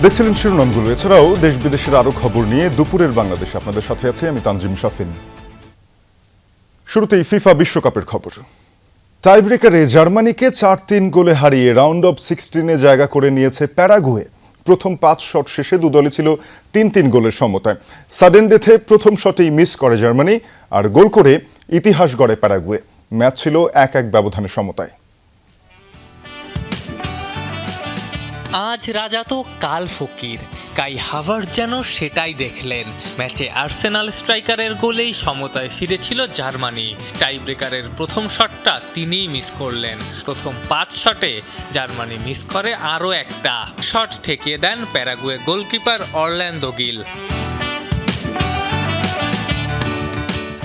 দেখছিলেন শিরোনামগুলো। এছাড়াও দেশ বিদেশের আরো খবর নিয়ে দুপুরের বাংলাদেশ আপনাদের সাথে আছে আমি তানজিম শাফিন। শুরুতেই ফিফা বিশ্বকাপের খবর। টাইব্রেকারে জার্মানিকে ৪-৩ গোলে হারিয়ে রাউন্ড অফ 16-এ জায়গা করে নিয়েছে প্যারাগুয়ে। প্রথম ৫ শট শেষে দুদলই ছিল ৩-৩ গোলের সমতায়। সাডেন ডেথে প্রথম শটেই মিস করে জার্মানি আর গোল করে ইতিহাস গড়ে প্যারাগুয়ে। ম্যাচ ছিল ১-১ ব্যবধানে সমতায়। আজ রাজা তো কাল ফকির, কাই হাভার্টজ যেন সেটাই দেখলেন। ম্যাচে আর্সেনাল স্ট্রাইকারের গোলেই সমতায় ফিরেছিল জার্মানি। টাইব্রেকারের প্রথম শটটা তিনিই মিস করলেন। প্রথম ৫ শটে জার্মানি মিস করে আরও একটা শট ঠেকিয়ে দেন Paraguay goalkeeper Orlando Gil.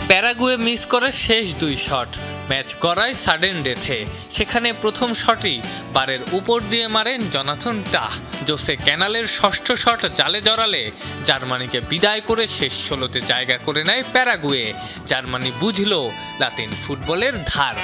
Paraguay miss করে শেষ ২ শট, ম্যাচ গড়ায় সাডেন ডেথে। সেখানে প্রথম শটই বারের উপর দিয়ে মারেন জোনাথন টাহ। জোসে ক্যানালের ষষ্ঠ শট জালে জড়ালে জার্মানিকে বিদায় করে শেষ ১৬তে জায়গা করে নেয় প্যারাগুয়ে। জার্মানি বুঝল লাতিন ফুটবলের ধার।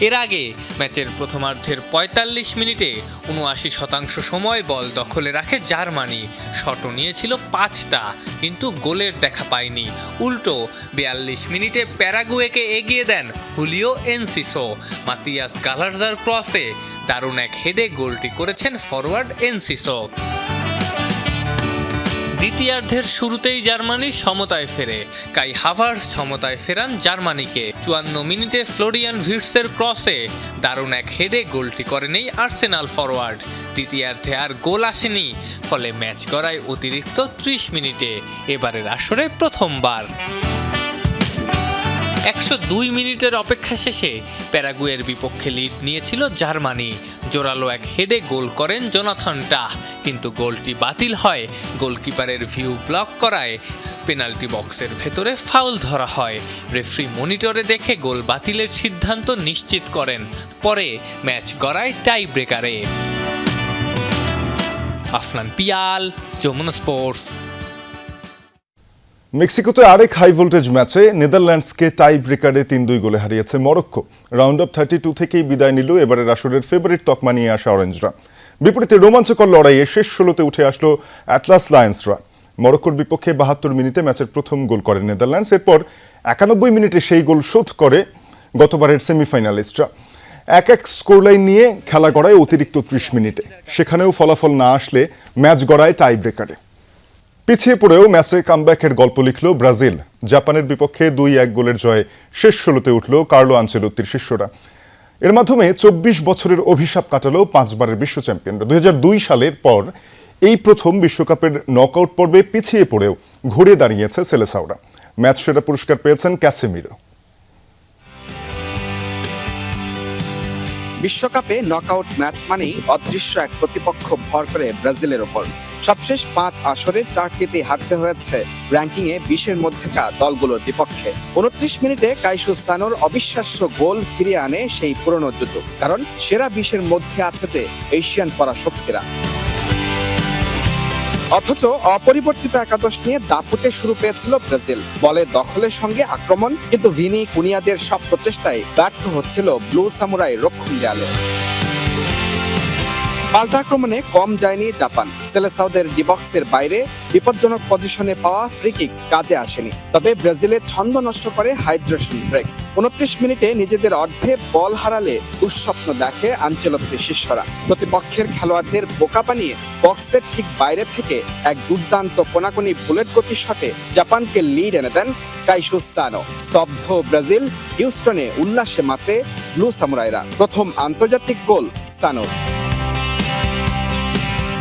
এর আগে ম্যাচের প্রথমার্ধের ৪৫ মিনিটে ৭৯% সময় বল দখলে রাখে জার্মানি। শটও নিয়েছিল ৫টা, কিন্তু গোলের দেখা পায়নি। উল্টো ৪২ মিনিটে প্যারাগুয়েকে এগিয়ে দেন হুলিও এনসিসো। মাতিয়াস গালারজার ক্রসে দারুণ এক হেডে গোলটি করেছেন ফরওয়ার্ড এনসিসো। দ্বিতীয়ার্ধের শুরুতেই জার্মানি সমতায় ফেরে। কাই হাভার্টজ সমতায় ফেরান জার্মানিকে। ৫৪ মিনিটে ফ্লোরিয়ান ভির্টসের ক্রসে দারুণ এক হেডে গোলটি করেন এই আর্সেনাল ফরওয়ার্ড। দ্বিতীয়ার্ধে আর গোল আসেনি, ফলে ম্যাচ গড়ায় অতিরিক্ত ৩০ মিনিটে, এবারের আসরে প্রথমবার। ১০২ মিনিটের অপেক্ষা শেষে প্যারাগুয়ের বিপক্ষে লিড নিয়েছিল জার্মানি। জোরালো এক হেডে গোল করেন জোনাথন টাহ, কিন্তু গোলটি বাতিল হয়। গোলকিপারের ভিউ ব্লক করায় পেনাল্টি বক্সের ভেতরে ফাউল ধরা হয়। রেফারি মনিটরে দেখে গোল বাতিলের সিদ্ধান্ত নিশ্চিত করেন। পরে ম্যাচ গড়ায় টাই ব্রেকারে। আফনান পিয়াল, যমুনা স্পোর্টস। মেক্সিকোতে আরেক হাই ভোল্টেজ ম্যাচে নেদারল্যান্ডসকে টাই ব্রেকারে ৩-২ গোলে হারিয়েছে মরক্কো। রাউন্ড অফ ৩২ থেকেই বিদায় নিল এবারের আসরের ফেভারিট তকমা নিয়ে আসা অরেঞ্জরা। বিপরীতে রোমাঞ্চকর লড়াইয়ে শেষ ১৬তে উঠে আসলো অ্যাটলাস লায়ন্সরা। মরক্কোর বিপক্ষে ৭২ মিনিটে ম্যাচের প্রথম গোল করে নেদারল্যান্ডস। এরপর ৯১ মিনিটে সেই গোল শোধ করে গতবারের সেমিফাইনালিস্টরা। ১-১ স্কোরলাইন নিয়ে খেলা গড়ায় অতিরিক্ত ৩০ মিনিটে। সেখানেও ফলাফল না আসলে ম্যাচ গড়ায় টাই ব্রেকারে। পিছিয়ে পড়েও ম্যাচে কামব্যাকের গল্প লিখল ব্রাজিল। জাপানের বিপক্ষে ২-১ গোলের জয়ে শেষ ১৬তে উঠল কার্লো আনচেলোত্তির শিষ্যরা। এর মাধ্যমে ২৪ বছরের অভিশাপ কাটালো ৫ বারের বিশ্ব চ্যাম্পিয়নরা। ২০০২ সালের পর এই প্রথম বিশ্বকাপের নকআউট পর্বে পিছিয়ে পড়েও ঘুরে দাঁড়িয়েছে সেলেসাওরা। ম্যাচ সেরা পুরস্কার পেয়েছেন ক্যাসেমিরো। বিশ্বকাপে নকআউট ম্যাচ মানেই অদৃশ্য এক প্রতিপক্ষ ভর করে ব্রাজিলের ওপর। সবশেষ ৫ আসরে ৪টিতে হারতে হয়েছে র্যাঙ্কিংয়ে ২০-এর মধ্যেকার দলগুলোর বিপক্ষে। ২৯ মিনিটে কাইসু সানোর অবিশ্বাস্য গোল ফিরিয়ে আনে সেই পুরনো জুতো। কারণ সেরা ২০-এর মধ্যে আছে যে এশিয়ান পরাশক্তিরা। অথচ অপরিবর্তিত একাদশ নিয়ে দাপুটে শুরু পেয়েছিল ব্রাজিল। বলে দখলের সঙ্গে আক্রমণ, কিন্তু ভিনি কুনিয়াদের সব প্রচেষ্টায় ব্যর্থ হচ্ছিল ব্লু সামুরাই রক্ষণ দেয়ালে। পাল্টা আক্রমণে কম যায়নি জাপান। সেলেসাওদের ডিবক্সের বাইরে বিপজ্জনক পজিশনে পাওয়া ফ্রি কিক কাজে আসেনি। তবে ব্রাজিলের ছন্দ নষ্ট করে হাইড্রেশন ব্রেক। ২৯ মিনিটে নিজেদের অর্ধে বল হারালে দুঃস্বপ্ন দেখে আনচেলত্তির শিষ্যরা। প্রতিপক্ষের খেলোয়াড়দের বোকা বানিয়ে বক্সের ঠিক বাইরে থেকে এক দুর্দান্ত কোনাকুনি বুলেট গতির শটে জাপানকে লিড এনে দেন কাইসু সানো। স্তব্ধ ব্রাজিল, হিউস্টনে উল্লাসে মাতে ব্লু সামুরাইরা। প্রথম আন্তর্জাতিক গোল সানোর।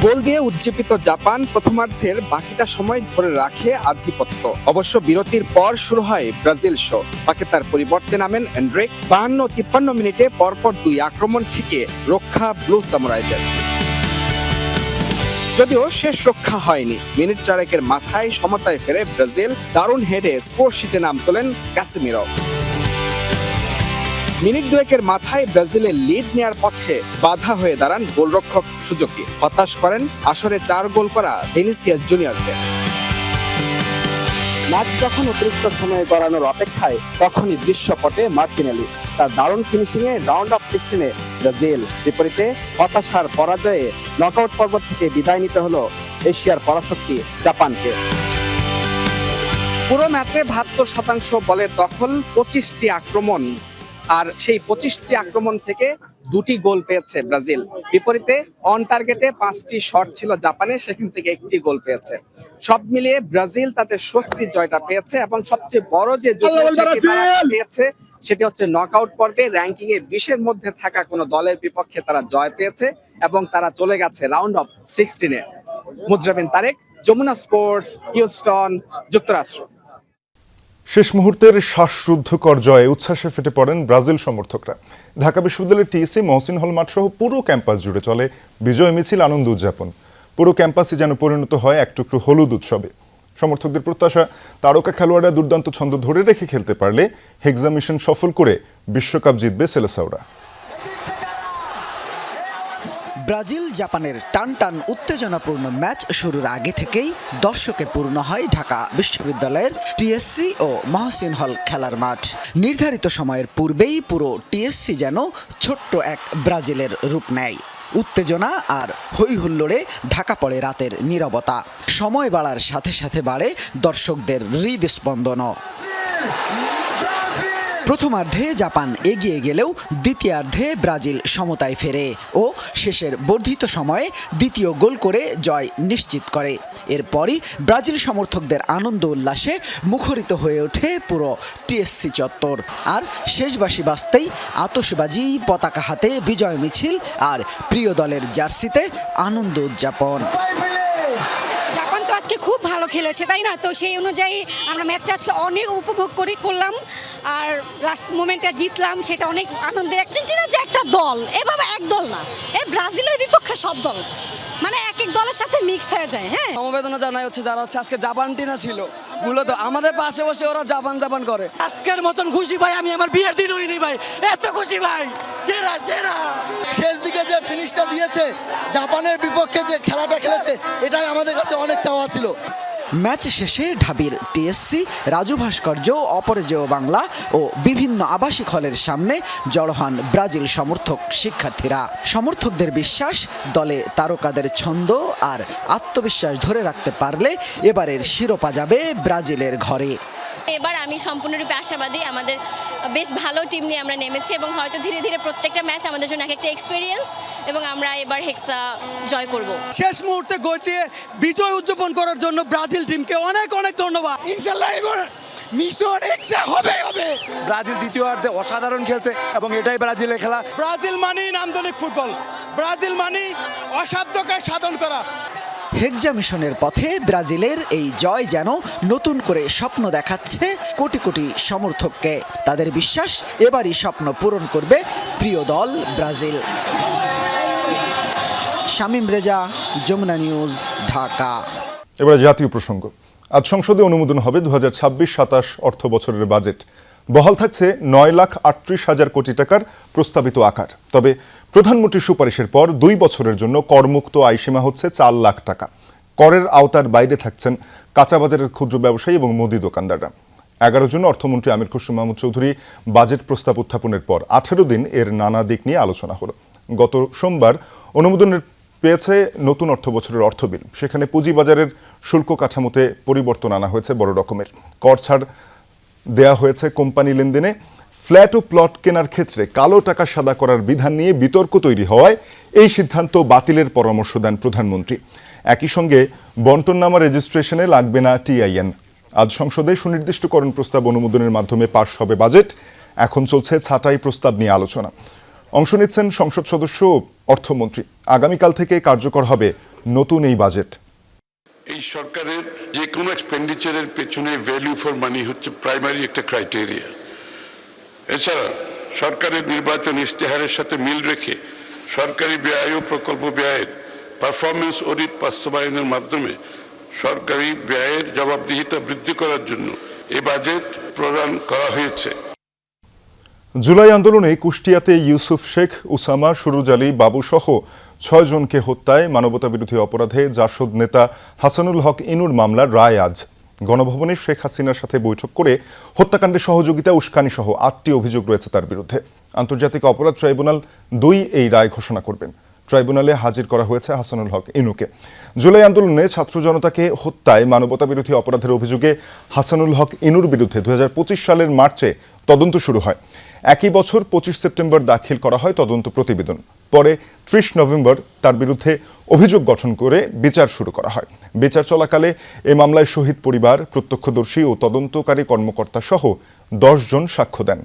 গোল দিয়ে উজ্জীবিত জাপান প্রথমার্ধের বাকিটা সময় ধরে রাখে আধিপত্য। অবশ্য বিরতির পর শুরু হয় ব্রাজিল শো। পাকেতার পরিবর্তে নামেন এন্ড্রিক। ৫২-৫৩ মিনিটে পরপর ২ আক্রমণ থেকে রক্ষা ব্লু সামুরাইদের। যদিও শেষ রক্ষা হয়নি। মিনিট ৪-১-এর মাথায় সমতায় ফেরে ব্রাজিল। দারুণ হেডে স্কোর শিটে নাম তোলেন ক্যাসেমিরো। মিনিট ২-১-এর মাথায় ব্রাজিলের লিড নেয়ার পথে বাধা হয়ে দাঁড়ান গোলরক্ষক সুজুকি। হতাশ করেন আসরে ৪ গোল করা ভিনিসিয়াস জুনিয়রকে। ম্যাচ যখন অতিরিক্ত সময়ে গড়ানোর অপেক্ষায়, তখনই দৃশ্যপটে মার্টিনেলি তার দারুণ ফিনিশিংয়ে রাউন্ড অফ 16-এ ব্রাজিল। বিপরীতে হতাশার পরাজয়ে নকআউট পর্ব থেকে বিদায় নিতে হলো এশিয়ার পরাশক্তি জাপানকে। পুরো ম্যাচে 72% বলের দখল, 25টি আক্রমণ, আর সেই 25টি আক্রমণ থেকে 2টি গোল পেয়েছে ব্রাজিল। বিপরীতে অন টার্গেটে 5টি শট ছিল জাপানের, সেখান থেকে 1টি গোল পেয়েছে। সব মিলিয়ে ব্রাজিল তাদের স্বস্তির জয়টা পেয়েছে এবং সবচেয়ে বড় যে পেয়েছে সেটি হচ্ছে নকআউট পর্বে র্যাঙ্কিং এ 20-এর মধ্যে থাকা কোনো দলের বিপক্ষে তারা জয় পেয়েছে এবং তারা চলে গেছে রাউন্ড অফ 16-এ। মুজরাবিন তারেক, যমুনা স্পোর্টস, হিউস্টন, যুক্তরাষ্ট্র। শেষ মুহূর্তের শ্বাসরুদ্ধকর জয়ে উচ্ছ্বাসে ফেটে পড়েন ব্রাজিল সমর্থকরা। ঢাকা বিশ্ববিদ্যালয়ের টিএসসি, মহসিন হল মাঠ সহ পুরো ক্যাম্পাস জুড়ে চলে বিজয় মিছিল, আনন্দ উদযাপন। পুরো ক্যাম্পাসই যেন পরিণত হয় এক টুকরো হলুদ উৎসবে। সমর্থকদের প্রত্যাশা, তারকা খেলোয়াড়রা দুর্দান্ত ছন্দ ধরে রেখে খেলতে পারলে হেক্সা মিশন সফল করে বিশ্বকাপ জিতবে সেলেসাওরা। ব্রাজিল জাপানের টানটান উত্তেজনাপূর্ণ ম্যাচ শুরুর আগে থেকেই দর্শকে পূর্ণ হয় ঢাকা বিশ্ববিদ্যালয়ের টিএসসি ও মহসিন হল খেলার মাঠ। নির্ধারিত সময়ের পূর্বেই পুরো টিএসসি যেন ছোট্ট এক ব্রাজিলের রূপ নেয়। উত্তেজনা আর হই হুল্লোড়ে ঢাকা পড়ে রাতের নীরবতা। সময় বাড়ার সাথে সাথে বাড়ে দর্শকদের হৃদস্পন্দনও। প্রথমার্ধে জাপান এগিয়ে গেলেও দ্বিতীয়ার্ধে ব্রাজিল সমতায় ফেরে ও শেষের বর্ধিত সময়ে দ্বিতীয় গোল করে জয় নিশ্চিত করে। এরপরই ব্রাজিল সমর্থকদের আনন্দ উল্লাসে মুখরিত হয়ে ওঠে পুরো টিএসসি চত্বর। আর শেষ বাঁশি বাজতেই আতশবাজি, পতাকা হাতে বিজয় মিছিল আর প্রিয় দলের জার্সিতে আনন্দ উদযাপন। আজকে খুব ভালো খেলেছে, তাই না? তো সেই অনুযায়ী আমরা ম্যাচটা আজকে অনেক উপভোগ করলাম আর লাস্ট মোমেন্টটা জিতলাম, সেটা অনেক আনন্দের। আর্জেন্টিনা যে একটা দল, এভাবে এক দল না, এই ব্রাজিলের বিপক্ষে সব দল মানে এক এক দলের সাথে মিক্স হয়ে যায়। হ্যাঁ, সমবেদনা জানাই হচ্ছে যারা হচ্ছে আজকে জাপানটিনা ছিল, মূলত আমাদের পাশে বসে ওরা জাপান করে। আজকের মতন খুশি ভাই আমি আমার বিয়ের দিন হইনি ভাই, এত খুশি ভাই, সেরা সেরা। শেষ দিকে যে ফিনিশটা দিয়েছে, জাপানের বিপক্ষে যে খেলাটা খেলেছে, এটাই আমাদের কাছে অনেক চাওয়া ছিল। ম্যাচ শেষে ঢাবির টিএসসি, রাজু ভাস্কর্য, অপরাজেয় বাংলা ও বিভিন্ন আবাসিক হলের সামনে জড়ো হন ব্রাজিল সমর্থক শিক্ষার্থীরা। সমর্থকদের বিশ্বাস, দলে তারকাদের ছন্দ আর আত্মবিশ্বাস ধরে রাখতে পারলে এবারের শিরোপা যাবে ব্রাজিলের ঘরে। এবার আমি সম্পূর্ণরূপে আশাবাদী। আমাদের বেশ ভালো টিম নিয়ে আমরা নেমেছি এবং হয়তো ধীরে ধীরে প্রত্যেকটা ম্যাচ আমাদের জন্য এক একটা এক্সপিরিয়েন্স এবং আমরা এবার হেক্সা জয় করব। শেষ মুহূর্তে গোল দিয়ে বিজয় উদযাপন করার জন্য ব্রাজিল টিমকে অনেক অনেক ধন্যবাদ। ইনশাআল্লাহ এবার মিশন হেক্সা হবে। ব্রাজিল দ্বিতীয়ার্ধে অসাধারণ খেলছে এবং এটাই ব্রাজিলের খেলা। ব্রাজিল মানেই নান্দনিক ফুটবল, ব্রাজিল মানেই অসাধ্যকে সাধন করা। হেক্সা মিশনের পথে ব্রাজিলের এই জয় যেন নতুন করে স্বপ্ন দেখাচ্ছে কোটি কোটি সমর্থককে। তাদের বিশ্বাস এবারই স্বপ্ন পূরণ করবে প্রিয় দল ব্রাজিল। শামীম রেজা, যমুনা নিউজ, ঢাকা। এবার জাতীয় প্রসঙ্গ। আজ সংসদে অনুমোদন হবে 2026-27 অর্থ বছরের বাজেট। বহাল থাকছে 9,38,000 কোটি টাকার প্রস্তাবিত আকার। তবে প্রধানমন্ত্রীর সুপারিশের পর 2 বছরের জন্য করমুক্ত আয়সীমা হচ্ছে 4 লাখ টাকা। করের আওতার বাইরে থাকছেন কাঁচাবাজারের ক্ষুদ্র ব্যবসায়ী এবং মুদি দোকানদাররা। 11 জুন অর্থমন্ত্রী আমির খসরু মাহমুদ চৌধুরী বাজেট প্রস্তাব উত্থাপনের পর 18 দিন এর নানা দিক নিয়ে আলোচনা হলো। গত সোমবার অনুমোদনের পেয়েছে নতুন অর্থ বছরের অর্থ বিল। সেখানে পুঁজিবাজারের শুল্ক কাঠামোতে পরিবর্তন আনা হয়েছে বড় রকমের। কর ছাড় দেয়া হয়েছে কোম্পানি লেনদেনে। ফ্ল্যাট ও প্লট কেনার ক্ষেত্রে কালো টাকা সাদা করার বিধান নিয়ে বিতর্ক তৈরি হওয়ায় এই সিদ্ধান্ত বাতিলের পরামর্শ দেন প্রধানমন্ত্রী। একই সঙ্গে বন্টননামা রেজিস্ট্রেশনে লাগবে না টিআইএন। আজ সংসদে সুনির্দিষ্টকরণ প্রস্তাব অনুমোদনের মাধ্যমে পাশ হবে বাজেট। এখন চলছে ছাঁটাই প্রস্তাব নিয়ে আলোচনা। অংশ নিচ্ছেন সংসদ সদস্য ও অর্থমন্ত্রী। আগামীকাল থেকে কার্যকর হবে নতুন এই বাজেট। এই সরকারের যে কোনো এক্সপেন্ডিচারের পেছনে ভ্যালু ফর মানি হচ্ছে প্রাইমারি একটা ক্রাইটেরিয়া। এছাড়া সরকারের নির্বাচন ইশতেহারের সাথে মিল রেখে সরকারি ব্যয় ও প্রকল্প ব্যয়ের পারফরমেন্স অডিট বাস্তবায়নের মাধ্যমে সরকারি ব্যয়ের জবাবদিহিতা বৃদ্ধি করার জন্য এই বাজেট প্রদান করা হয়েছে। জুলাই আন্দোলনে কুষ্টিয়াতে ইউসুফ শেখ, উসামা, সুরুজ আলী, বাবু সহ 6 জনকে হত্যায় মানবতাবিরোধী অপরাধে জাসদ নেতা হাসানুল হক ইনুর মামলার রায় আজ। গণভবনে শেখ হাসিনার সাথে বৈঠক করে হত্যাকাণ্ডে সহযোগিতা, উস্কানি সহ 8টি অভিযোগ রয়েছে তার বিরুদ্ধে। আন্তর্জাতিক অপরাধ ট্রাইব্যুনাল 2 এই রায় ঘোষণা করবেন। ট্রাইব্যুনালে হাজির করা হয়েছে হাসানুল হক ইনুকে। জুলাই আন্দোলনে ছাত্র জনতাকে হত্যায় মানবতাবিরোধী অপরাধের অভিযোগে হাসানুল হক ইনুর বিরুদ্ধে 2025 সালের মার্চে তদন্ত শুরু হয়। একই বছর 25 সেপ্টেম্বর দাখিল করা হয় তদন্ত প্রতিবেদন। পরে 30 নভেম্বর তার বিরুদ্ধে অভিযোগ গঠন করে বিচার শুরু করা হয়। বিচার চলাকালে এ মামলায় শহীদ পরিবার, প্রত্যক্ষদর্শী ও তদন্তকারী কর্মকর্তা সহ 10 জন সাক্ষ্য দেন।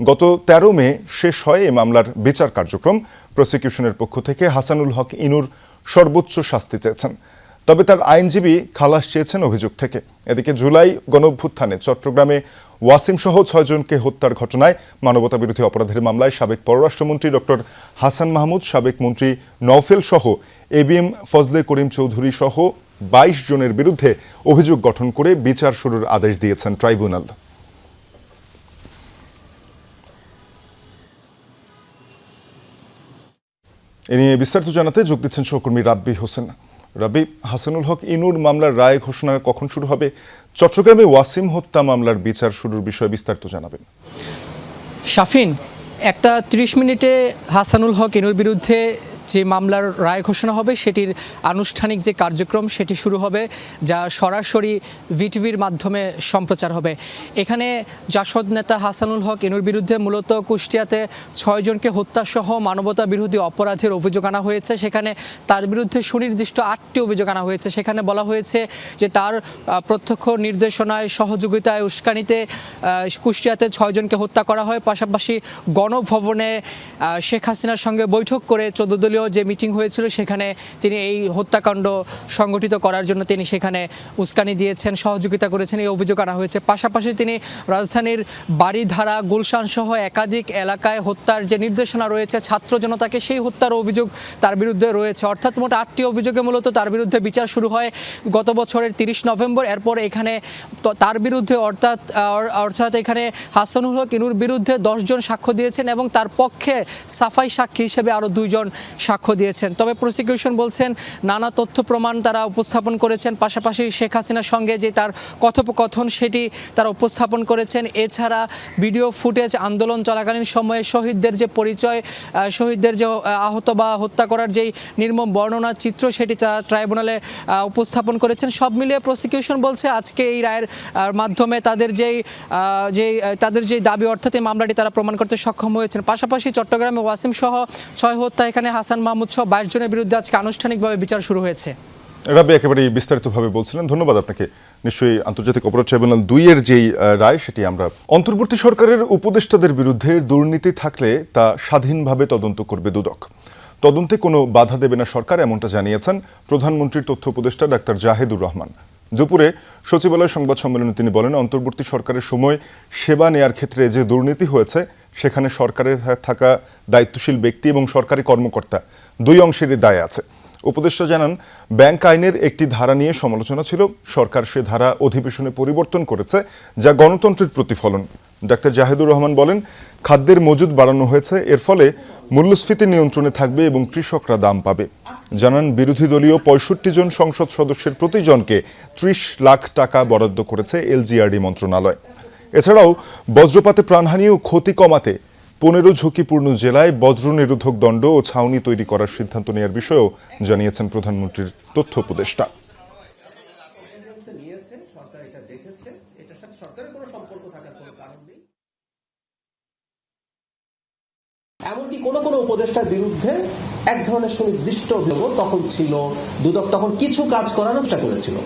গত 13 মে শেষ হয় এ মামলার বিচার কার্যক্রম। প্রসিকিউশনের পক্ষ থেকে হাসানুল হক ইনুর সর্বোচ্চ শাস্তি চেয়েছেন, তবে তার আইনজীবী খালাস চেয়েছেন অভিযোগ থেকে। এদিকে জুলাই গণঅভ্যুত্থানে চট্টগ্রামে ওয়াসিম সহ 6 জনকে হত্যার ঘটনায় মানবতাবিরোধী অপরাধের মামলায় সাবেক পররাষ্ট্রমন্ত্রী ডক্টর হাসান মাহমুদ, সাবেক মন্ত্রী নওফেল সহ এবিএম ফজলে করিম চৌধুরী সহ 22 জনের বিরুদ্ধে অভিযোগ গঠন করে বিচার শুরুর আদেশ দিয়েছেন ট্রাইব্যুনাল। এ নিয়ে বিস্তারিত জানাতে যোগ দিচ্ছেন সহকর্মী রাব্বি হোসেন। রাব্বি, হাসানুল হক ইনুর মামলার রায় ঘোষণা কখন শুরু হবে? চট্টগ্রামে ওয়াসিম হত্যা মামলার বিচার শুরুর বিষয়ে বিস্তারিত জানাবেন। শাফিন, একটা 30 মিনিটে হাসানুল হক ইনুর বিরুদ্ধে যে মামলার রায় ঘোষণা হবে সেটির আনুষ্ঠানিক যে কার্যক্রম সেটি শুরু হবে, যা সরাসরি ভিটিভির মাধ্যমে সম্প্রচার হবে। এখানে জাসদ নেতা হাসানুল হক ইনুর বিরুদ্ধে মূলত কুষ্টিয়াতে 6 জনকে হত্যাসহ মানবতা বিরোধী অপরাধের অভিযোগ আনা হয়েছে। সেখানে তার বিরুদ্ধে সুনির্দিষ্ট 8টি অভিযোগ আনা হয়েছে। সেখানে বলা হয়েছে যে তার প্রত্যক্ষ নির্দেশনায়, সহযোগিতায়, উস্কানিতে কুষ্টিয়াতে 6 জনকে হত্যা করা হয়। পাশাপাশি গণভবনে শেখ হাসিনার সঙ্গে বৈঠক করে 14 দলীয় যে মিটিং হয়েছিল সেখানে তিনি এই হত্যাকাণ্ড সংগঠিত করার জন্য তিনি সেখানে উস্কানি দিয়েছেন, সহযোগিতা করেছেন, এই অভিযোগ আনা হয়েছে। পাশাপাশি তিনি রাজধানীর বাড়িধারা, গুলশান সহ একাধিক এলাকায় হত্যার যে নির্দেশনা রয়েছে ছাত্র জনতাকে, সেই হত্যার অভিযোগ তার বিরুদ্ধে রয়েছে। অর্থাৎ মোট 8টি অভিযোগে মূলত তার বিরুদ্ধে বিচার শুরু হয় গত বছরের 30 নভেম্বর। এরপর এখানে তার বিরুদ্ধে অর্থাৎ এখানে হাসানুল হক ইনুর বিরুদ্ধে 10 জন সাক্ষ্য দিয়েছেন এবং তার পক্ষে সাফাই সাক্ষী হিসেবে আরও 2 জন সাক্ষ্য দিয়েছেন। তবে প্রসিকিউশন বলছেন নানা তথ্য প্রমাণ তারা উপস্থাপন করেছেন। পাশাপাশি শেখ হাসিনার সঙ্গে যে তার কথোপকথন সেটি তারা উপস্থাপন করেছেন। এছাড়া ভিডিও ফুটেজ, আন্দোলন চলাকালীন সময়ে শহীদদের যে পরিচয়, শহীদদের যে আহত বা হত্যা করার যেই নির্মম বর্ণনার চিত্র সেটি তারা ট্রাইব্যুনালে উপস্থাপন করেছেন। সব মিলিয়ে প্রসিকিউশন বলছে আজকে এই রায়ের মাধ্যমে তাদের যেই দাবি, অর্থাৎ এই মামলাটি তারা প্রমাণ করতে সক্ষম হয়েছেন। পাশাপাশি চট্টগ্রামে ওয়াসিম সহ 6 হত্যা, এখানে হাসান মাহমুদ সহ 22 জনের বিরুদ্ধে আজকে আনুষ্ঠানিকভাবে বিচার শুরু হয়েছে। রাব্বি একেবারে বিস্তারিতভাবে বলছিলেন, ধন্যবাদ আপনাকে। নিশ্চয়ই আন্তর্জাতিক অপরাধ ট্রাইব্যুনাল 2 এর যেই রায় সেটি আমরা অন্তর্বর্তী সরকারের উপদেষ্টাদের বিরুদ্ধে দুর্নীতি থাকলে তা স্বাধীনভাবে তদন্ত করবে দুদক। তদন্তে কোনো বাধা দেবে না সরকার, এমনটা জানিয়েছেন প্রধানমন্ত্রীর তথ্য উপদেষ্টা ডাক্তার জাহেদুর রহমান। দুপুরে সচিবালয় সংবাদ সম্মেলনে তিনি বলেন, অন্তর্বর্তী সরকারের সময় সেবা নেয়ার ক্ষেত্রে যে দুর্নীতি হয়েছে সেখানে সরকারের থাকা দায়িত্বশীল ব্যক্তি এবং সরকারি কর্মকর্তা 2 অংশেরই দায় আছে। উপদেষ্টা জানান, ব্যাংক আইনের একটি ধারা নিয়ে সমালোচনা ছিল, সরকার সে ধারা অধিবেশনে পরিবর্তন করেছে, যা গণতন্ত্রের প্রতিফলন। ডাক্তার জাহেদুর রহমান বলেন, খাদ্যের মজুদ বাড়ানো হয়েছে, এর ফলে মূল্যস্ফীতি নিয়ন্ত্রণে থাকবে এবং কৃষকরা দাম পাবে। জানান, বিরোধী দলীয় 65 জন সংসদ সদস্যের প্রতিজনকে 30 লাখ টাকা বরাদ্দ করেছে এলজিআরডি মন্ত্রণালয়। এছাড়াও বজ্রপাতে প্রাণহানি ও ক্ষতি কমাতে 15 ঝুঁকিপূর্ণ জেলায় বজ্র নিরোধক দণ্ড ও ছাউনি তৈরি করার সিদ্ধান্ত নেওয়ার বিষয়েও জানিয়েছেন প্রধানমন্ত্রীর তথ্য উপদেষ্টা। এমনকি কোনো উপদেষ্টার বিরুদ্ধে এক ধরনের সুনির্দিষ্ট অভিযোগ তখন ছিল, দুদক তখন কিছু কাজ করার চেষ্টা করেছিল।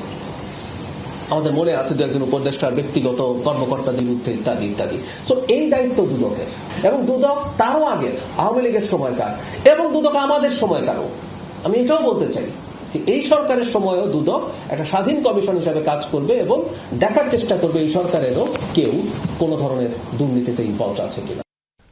আমাদের মনে আছে 2 একজন উপদেষ্টার ব্যক্তিগত কর্মকর্তার বিরুদ্ধে ইত্যাদি ইত্যাদি। সো এই দায়িত্ব দুদকের, এবং দুদক তারও আগের আওয়ামী লীগের সময়কার এবং দুদক আমাদের সময়কারও। আমি এটাও বলতে চাই যে এই সরকারের সময়ও দুদক একটা স্বাধীন কমিশন হিসাবে কাজ করবে এবং দেখার চেষ্টা করবে এই সরকারেরও কেউ কোনো ধরনের দুর্নীতিতে ইনভলভ আছে কিনা।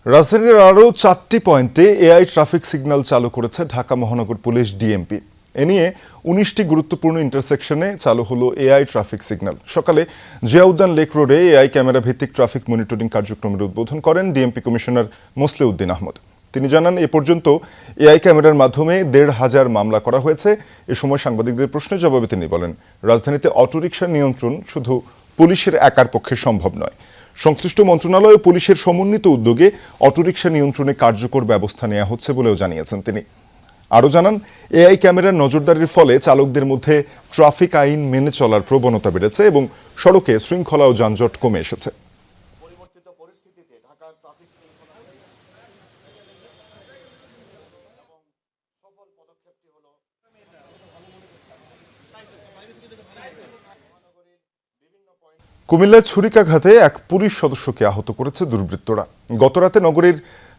রাজধানীর আরও 4টি পয়েন্টে এআই ট্রাফিক সিগন্যাল চালু করেছে ঢাকা মহানগর পুলিশ ডিএমপি। এ নিয়ে 19টি গুরুত্বপূর্ণ ইন্টারসেকশনে চালু হলো এআই ট্রাফিক সিগন্যাল। সকালে জিয়াউদ্দিন লেক রোডে এআই ক্যামেরা ভিত্তিক ট্রাফিক মনিটরিং কার্যক্রমের উদ্বোধন করেন ডিএমপি কমিশনার মোসলেউদ্দিন আহমদ। তিনি জানান এ পর্যন্ত এআই ক্যামেরার মাধ্যমে ১৫০০ মামলা করা হয়েছে। এ সময় সাংবাদিকদের প্রশ্নের জবাবে তিনি বলেন, রাজধানীতে অটোরিকশার নিয়ন্ত্রণ শুধু পুলিশের একার পক্ষে সম্ভব নয়। সংশ্লিষ্ট মন্ত্রণালয় ও পুলিশের সমন্বিত উদ্যোগে অটোরিকশা নিয়ন্ত্রণে কার্যকর ব্যবস্থা নেওয়া হচ্ছে বলেও জানিয়েছেন তিনি। আরও জানান, এআই ক্যামেরার নজরদারির ফলে চালকদের মধ্যে ট্রাফিক আইন মেনে চলার প্রবণতা বেড়েছে এবং সড়কে শৃঙ্খলা ও যানজট কমে এসেছে। কুমিল্লায় ছুরিকাঘাতে এক পুলিশ সদস্যকে আহত করেছে দুর্বৃত্তরা। গতরাতে নগরীর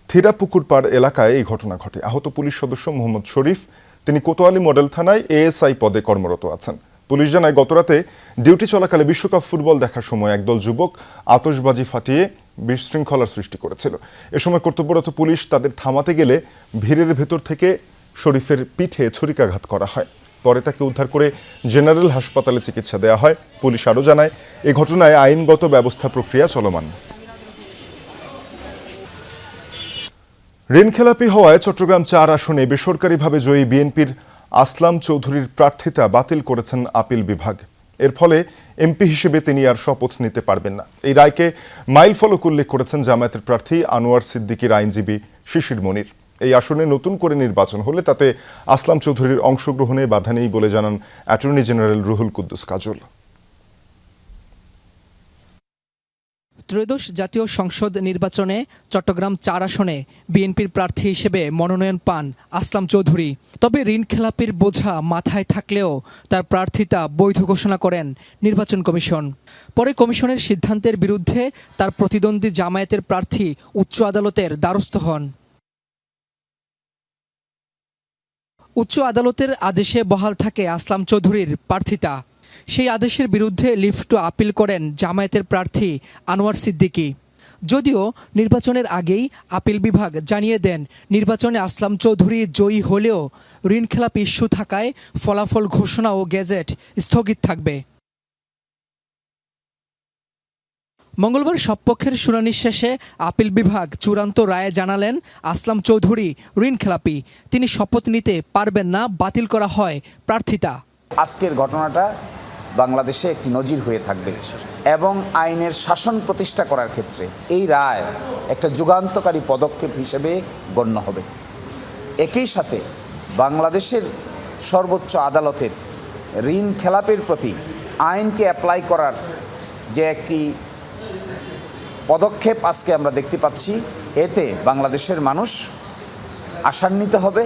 থিরাপুকুরপাড় এলাকায় এই ঘটনা ঘটে। আহত পুলিশ সদস্য মোহাম্মদ শরীফ, তিনি কোতোয়ালি মডেল থানায় এএসআই পদে কর্মরত আছেন। পুলিশ জানায়, গতরাতে ডিউটি চলাকালে বিশ্বকাপ ফুটবল দেখার সময় একদল যুবক আতশবাজি ফাটিয়ে বিশৃঙ্খলার সৃষ্টি করেছিল। এ সময় কর্তব্যরত পুলিশ তাদের থামাতে গেলে ভিড়ের ভেতর থেকে শরীফের পিঠে ছুরিকাঘাত করা হয়। পরে তাকে উদ্ধার করে জেনারেল হাসপাতালে চিকিৎসা দেওয়া হয়। পুলিশ আরও জানায়, এ ঘটনায় আইনগত ব্যবস্থা প্রক্রিয়া চলমান। ঋণখেলাপি হওয়ায় চট্টগ্রাম ৪ আসনে বেসরকারিভাবে জয়ী বিএনপির আসলাম চৌধুরীর প্রার্থিতা বাতিল করেছেন আপিল বিভাগ। এর ফলে এমপি হিসেবে তিনি আর শপথ নিতে পারবেন না। এই রায়কে মাইলফলক উল্লেখ করেছেন জামায়াতের প্রার্থী আনোয়ার সিদ্দিকীর আইনজীবী শিশির মনির। এই আসনে নতুন করে নির্বাচন হলে তাতে আসলাম চৌধুরীর অংশগ্রহণে বাধা নেই বলে জানান অ্যাটর্নি জেনারেল রুহুল কুদ্দুস কাজল। ত্রয়োদশ জাতীয় সংসদ নির্বাচনে চট্টগ্রাম ৪ আসনে বিএনপির প্রার্থী হিসেবে মনোনয়ন পান আসলাম চৌধুরী। তবে ঋণখেলাপির বোঝা মাথায় থাকলেও তার প্রার্থিতা বৈধ ঘোষণা করেন নির্বাচন কমিশন। পরে কমিশনের সিদ্ধান্তের বিরুদ্ধে তার প্রতিদ্বন্দ্বী জামায়াতের প্রার্থী উচ্চ আদালতের দ্বারস্থ হন। উচ্চ আদালতের আদেশে বহাল থাকে আসলাম চৌধুরীর প্রার্থিতা। সেই আদেশের বিরুদ্ধে লিভ টু আপিল করেন জামায়াতের প্রার্থী আনোয়ার সিদ্দিকী। যদিও নির্বাচনের আগেই আপিল বিভাগ জানিয়ে দেন, নির্বাচনে আসলাম চৌধুরী জয়ী হলেও ঋণখেলাপি ইস্যু থাকায় ফলাফল ঘোষণা ও গেজেট স্থগিত থাকবে। মঙ্গলবার সব পক্ষের শুনানি শেষে আপিল বিভাগ চূড়ান্ত রায়ে জানালেন, আসলাম চৌধুরী ঋণখেলাপি, তিনি শপথ নিতে পারবেন না, বাতিল করা হয় প্রার্থিতা। আজকের ঘটনাটা বাংলাদেশে একটি নজির হয়ে থাকবে এবং আইনের শাসন প্রতিষ্ঠা করার ক্ষেত্রে এই রায় একটা যুগান্তকারী পদক্ষেপ হিসেবে গণ্য হবে। একই সাথে বাংলাদেশের সর্বোচ্চ আদালতের ঋণ খেলাপের প্রতি আইনকে অ্যাপ্লাই করার যে একটি পদক্ষেপ আজকে আমরা দেখতে পাচ্ছি, এতে বাংলাদেশের মানুষ আশান্বিত হবে।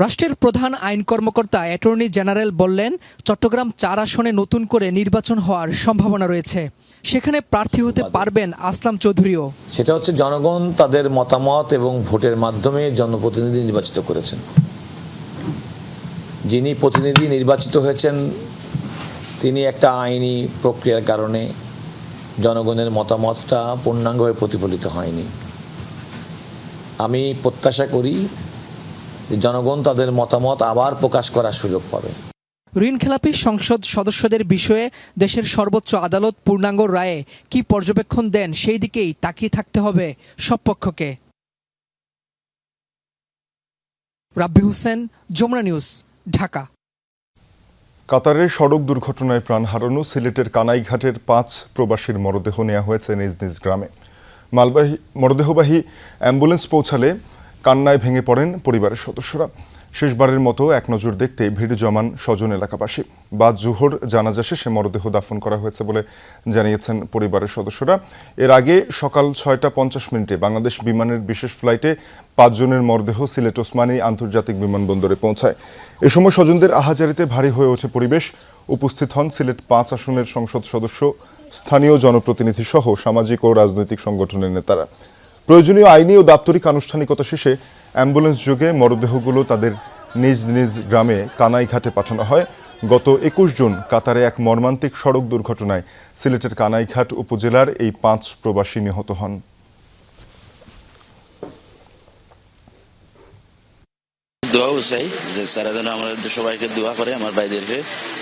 রাষ্ট্রের প্রধান আইন কর্মকর্তা অ্যাটর্নি জেনারেল বললেন, চট্টগ্রাম ৪ আসনে নতুন করে নির্বাচন হওয়ার সম্ভাবনা রয়েছে। সেখানে প্রার্থী হতে পারবেন আসলাম চৌধুরীও। সেটা হচ্ছে জনগণ তাদের মতামত এবং ভোটের মাধ্যমে জনপ্রতিনিধি নির্বাচিত করেছেন। যিনি প্রতিনিধি নির্বাচিত হয়েছেন তিনি একটা আইনি প্রক্রিয়ার কারণে জনগণের মতামতটা পূর্ণাঙ্গভাবে প্রতিফলিত হয়নি। আমি প্রত্যাশা করি যে জনগণ তাদের মতামত আবার প্রকাশ করার সুযোগ পাবে। ঋণখেলাপি সংসদ সদস্যদের বিষয়ে দেশের সর্বোচ্চ আদালত পূর্ণাঙ্গ রায়ে কি পর্যবেক্ষণ দেন সেই দিকেই তাকিয়ে থাকতে হবে সব পক্ষকে। রাব্বি হোসেন, যমুনা নিউজ, ঢাকা। কাতারের সড়ক দুর্ঘটনায় প্রাণ হারানো সিলেটের কানাইঘাটের 5 প্রবাসীর মরদেহ নেওয়া হয়েছে নিজ নিজ গ্রামে। মরদেহবাহী অ্যাম্বুলেন্স পৌঁছালে কান্নায় ভেঙে পড়েন পরিবারের সদস্যরা। শেষবারের মতো এক নজর দেখতে ভিড় জমান স্বজন এলাকাবাসী। বাদ জোহর জানাজা শেষে মরদেহ দাফন করা হয়েছে বলে জানিয়েছেন পরিবারের সদস্যরা। এর আগে সকাল 6:50 বাংলাদেশ বিমানের বিশেষ ফ্লাইটে 5 জনের মরদেহ সিলেট ওসমানী আন্তর্জাতিক বিমানবন্দরে পৌঁছায়। এ সময় স্বজনদের আহাজারিতে ভারী হয়ে ওঠে পরিবেশ। উপস্থিত হন সিলেট 5 আসনের সংসদ সদস্য, স্থানীয় জনপ্রতিনিধি সহ সামাজিক ও রাজনৈতিক সংগঠনের নেতারা। প্রয়োজনীয় আইনি ও দাপ্তরিক আনুষ্ঠানিকতা শেষে অ্যাম্বুলেন্স যোগে মরদেহগুলো তাদের নিজ নিজ গ্রামে কানাইঘাটে পাঠানো হয়। গত 21 জুন কাতারে এক মর্মান্তিক সড়ক দুর্ঘটনায় সিলেটের কানাইঘাট উপজেলার এই 5 প্রবাসী নিহত হন। দোয়াও চাই যে তারা যেন আমাদের সবাইকে দোয়া করে, আমার ভাইদেরকে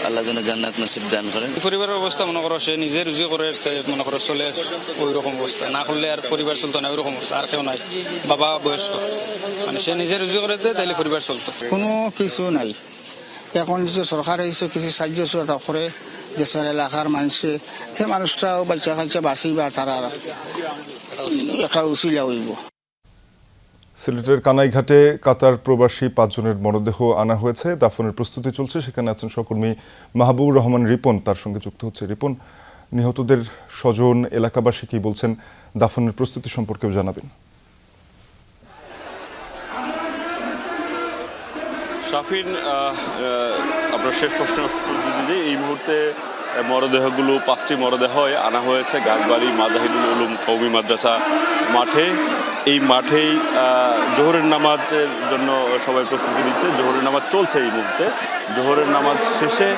আল্লাহ যেন জান্নাত নসিব দান করেন। পরিবারের অবস্থা মনে করো সে নিজে রুজি করে মনে করো চলে, ওই রকম অবস্থা না করলে আর পরিবার চলতো না, ওই রকম অবস্থা। আর কেউ নাই, বাবা বয়স্ক, মানে সে নিজে রুজি করে তাহলে পরিবার চলতো। কোনো কিছু নাই। এখন যে সরকার হয়েছে কিছু সাহায্য সহায়তা করে দেশের এলাকার মানুষে, সে মানুষটাও বাচ্চা কাচ্চা বাঁচিবা, তারা একটা উচিলা হইব। সিলেটের কানাইঘাটে কাতার প্রবাসী 5 জনের মরদেহ আনা হয়েছে, দাফনের প্রস্তুতি চলছে। সেখানে আছেন সহকর্মী মাহবুবুর রহমান রিপন, তার সঙ্গে যুক্ত হচ্ছে। রিপন, নিহতদের স্বজন এলাকাবাসী কি বলছেন, দাফনের প্রস্তুতি সম্পর্কেও জানাবেন। শাফিন, আপনার শেষ প্রশ্নের দিদি, এই মুহূর্তে মরদেহগুলো 5টি মরদেহ আনা হয়েছে গাছবাড়ি মাজাহিদুল উলুম কওমি মাদ্রাসা মাঠে। এই মাঠেই জোহরের নামাজের জন্য সবাই প্রস্তুতি নিচ্ছে। জোহরের নামাজ চলছে এই মুহূর্তে। জোহরের নামাজ শেষে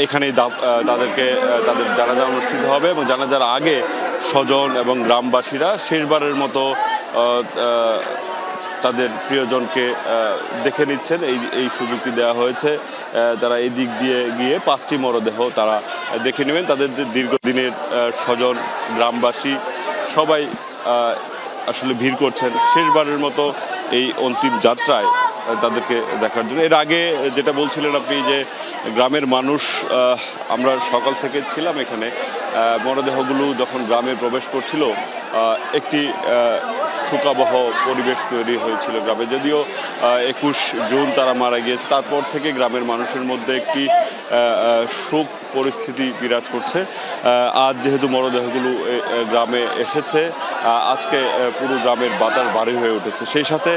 এখানেই তাদেরকে তাদের জানাজা অনুষ্ঠিত হবে এবং জানাজার আগে স্বজন এবং গ্রামবাসীরা শেষবারের মতো তাদের প্রিয়জনকে দেখে নিচ্ছেন। এই সুযোগটি দেওয়া হয়েছে। তারা এই দিক দিয়ে গিয়ে 5টি মরদেহ তারা দেখে নেবেন। তাদের দীর্ঘদিনের স্বজন গ্রামবাসী সবাই আসলে ভিড় করছেন শেষবারের মতো এই অন্তিম যাত্রায় তাদেরকে দেখার জন্য। এর আগে যেটা বলছিলেন আপনি যে গ্রামের মানুষ, আমরা সকাল থেকে ছিলাম এখানে, মরদেহগুলো যখন গ্রামে প্রবেশ করছিল একটি শোকাবহ পরিবেশ তৈরি হয়েছিল গ্রামে। যদিও 21 জুন তারা মারা গিয়েছে, তারপর থেকে গ্রামের মানুষের মধ্যে একটি শোক পরিস্থিতি বিরাজ করছে। আজ যেহেতু মরদেহগুলো গ্রামে এসেছে, আজকে পুরো গ্রামের বাতাস ভারী হয়ে উঠেছে। সেই সাথে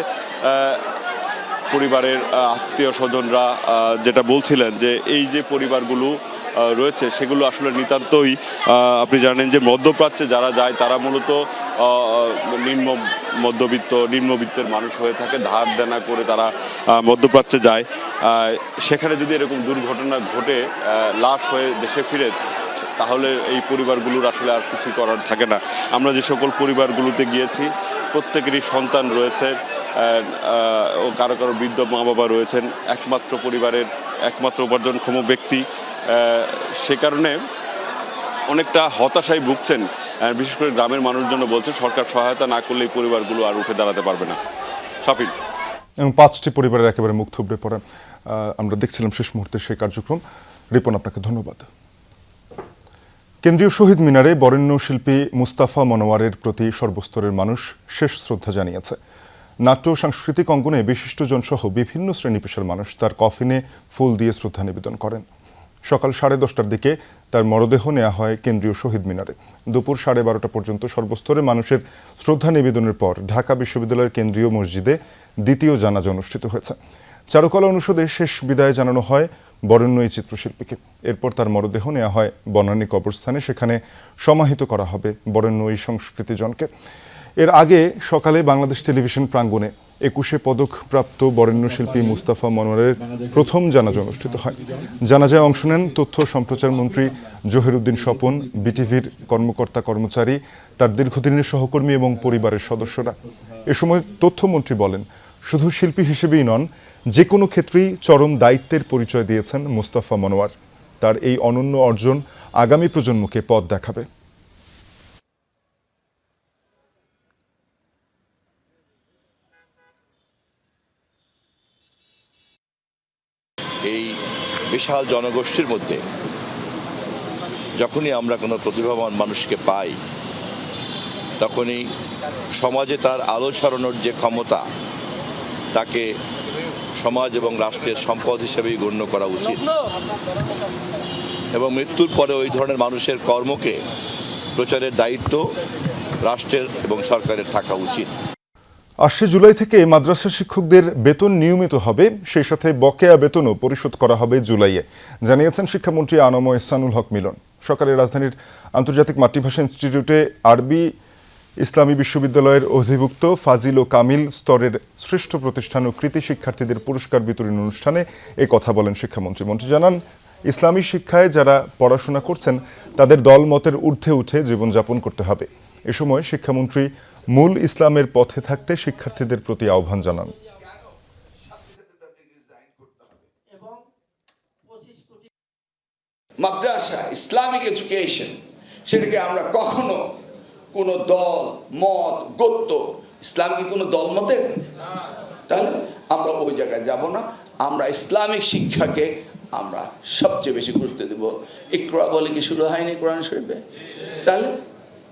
পরিবারের আত্মীয় স্বজনরা যেটা বলছিলেন যে এই যে পরিবারগুলো রয়েছে সেগুলো আসলে নিতান্তই, আপনি জানেন যে মধ্যপ্রাচ্যে যারা যায় তারা মূলত নিম্নবিত্তের মানুষ হয়ে থাকে, ধার দেনা করে তারা মধ্যপ্রাচ্যে যায়। সেখানে যদি এরকম দুর্ঘটনা ঘটে লাশ হয়ে দেশে ফিরে, তাহলে এই পরিবারগুলোর আসলে আর কিছু করার থাকে না। আমরা যে সকল পরিবারগুলোতে গিয়েছি প্রত্যেকেরই সন্তান রয়েছে ও কারো কারো বৃদ্ধ মা বাবা রয়েছেন, একমাত্র পরিবারের একমাত্র উপার্জনক্ষম ব্যক্তি। সে কারণে অনেকটা হতাশায় ভুগছেন, বিশেষ করে গ্রামের মানুষজন বলছেন সরকার সহায়তা না করলে এই পরিবারগুলো আর উঠে দাঁড়াতে পারবে না। শাফিন, এবং 5টি পরিবারের একেবারে মুখ থুবড়ে পড়েন আমরা দেখছিলাম শেষ মুহূর্তের সেই কার্যক্রম। রিপন, আপনাকে ধন্যবাদ। কেন্দ্রীয় শহীদ মিনারে বরেণ্য শিল্পী মুস্তাফা মনোয়ারের প্রতি সর্বস্তরের মানুষ শেষ শ্রদ্ধা জানিয়েছে। নাট্য সাংস্কৃতিক অঙ্গনে বিশিষ্টজন সহ বিভিন্ন শ্রেণী পেশার মানুষ তার কফিনে ফুল দিয়ে শ্রদ্ধা নিবেদন করেন। সকাল 10:30টার দিকে তার মরদেহ নেওয়া হয় কেন্দ্রীয় শহীদ মিনারে। দুপুর 12:30 পর্যন্ত সর্বস্তরের মানুষের শ্রদ্ধা নিবেদনের পর ঢাকা বিশ্ববিদ্যালয়ের কেন্দ্রীয় মসজিদে দ্বিতীয় জানাজা অনুষ্ঠিত হয়েছে। চারুকলা অনুষদে শেষ বিদায় জানানো হয় বরেণ্য এই চিত্রশিল্পীকে। এরপর তার মরদেহ নেওয়া হয় বনানী কবরস্থানে, সেখানে সমাহিত করা হবে বরেণ্য এই সংস্কৃতিজনকে। এর আগে সকালে বাংলাদেশ টেলিভিশন প্রাঙ্গণে 21 পদকপ্রাপ্ত বরেণ্য শিল্পী মুস্তাফা মনোয়ারের প্রথম জানাজা অনুষ্ঠিত হয়। জানাজায় অংশ নেন তথ্য সম্প্রচার মন্ত্রী জহিরুদ্দিন স্বপন, বিটিভির কর্মকর্তা কর্মচারী, তার দীর্ঘদিনের সহকর্মী এবং পরিবারের সদস্যরা। এ সময় তথ্যমন্ত্রী বলেন, শুধু শিল্পী হিসেবেই নন, যে কোনো ক্ষেত্রেই চরম দায়িত্বের পরিচয় দিয়েছেন মুস্তাফা মনোয়ার। তার এই অনন্য অর্জন আগামী প্রজন্মকে পথ দেখাবে। এই বিশাল জনগোষ্ঠীর মধ্যে যখনই আমরা কোনো প্রতিভাবান মানুষকে পাই, তখনই সমাজে তার আলো ছড়ানোর যে ক্ষমতা, তাকে সমাজ এবং রাষ্ট্রের সম্পদ হিসেবেই গণ্য করা উচিত এবং মৃত্যুর পরে ওই ধরনের মানুষের কর্মকে প্রচারের দায়িত্ব রাষ্ট্রের এবং সরকারের থাকা উচিত। 8 জুলাই থেকে মাদ্রাসা শিক্ষকদের বেতন নিয়মিত হবে, সেই সাথে বকেয়া বেতনও পরিশোধ করা হবে জুলাইয়ে, জানিয়েছেন শিক্ষামন্ত্রী আনম এহসানুল হক মিলন। সকালে রাজধানীর আন্তর্জাতিক মাতৃভাষা ইনস্টিটিউটে আরবি ইসলামী বিশ্ববিদ্যালয়ের অধিভুক্ত ফাজিল ও কামিল স্তরের শ্রেষ্ঠ প্রতিষ্ঠান ও কৃতি শিক্ষার্থীদের পুরস্কার বিতরণ অনুষ্ঠানে এই কথা বলেন শিক্ষামন্ত্রী। মন্ত্রী জানান, ইসলামী শিক্ষায় যারা পড়াশোনা করছেন তাদের দলমতের ঊর্ধ্বে উঠে জীবনযাপন করতে হবে। এ সময় শিক্ষামন্ত্রী মূল ইসলামের পথে থাকতে শিক্ষার্থীদের প্রতি আহ্বান জানান। মাদ্রাসা ইসলামিক এডুকেশন, সেটাকে আমরা কখনো কোনো দল মত গোত্র, ইসলাম কি কোনো দল মতের? তাহলে আমরা ওই জায়গায় যাব না। আমরা ইসলামিক শিক্ষাকে আমরা সবচেয়ে বেশি গুরুত্ব দেব। ইকরা বলে কি শুরু হয়নি কোরআন শরীফে? তাহলে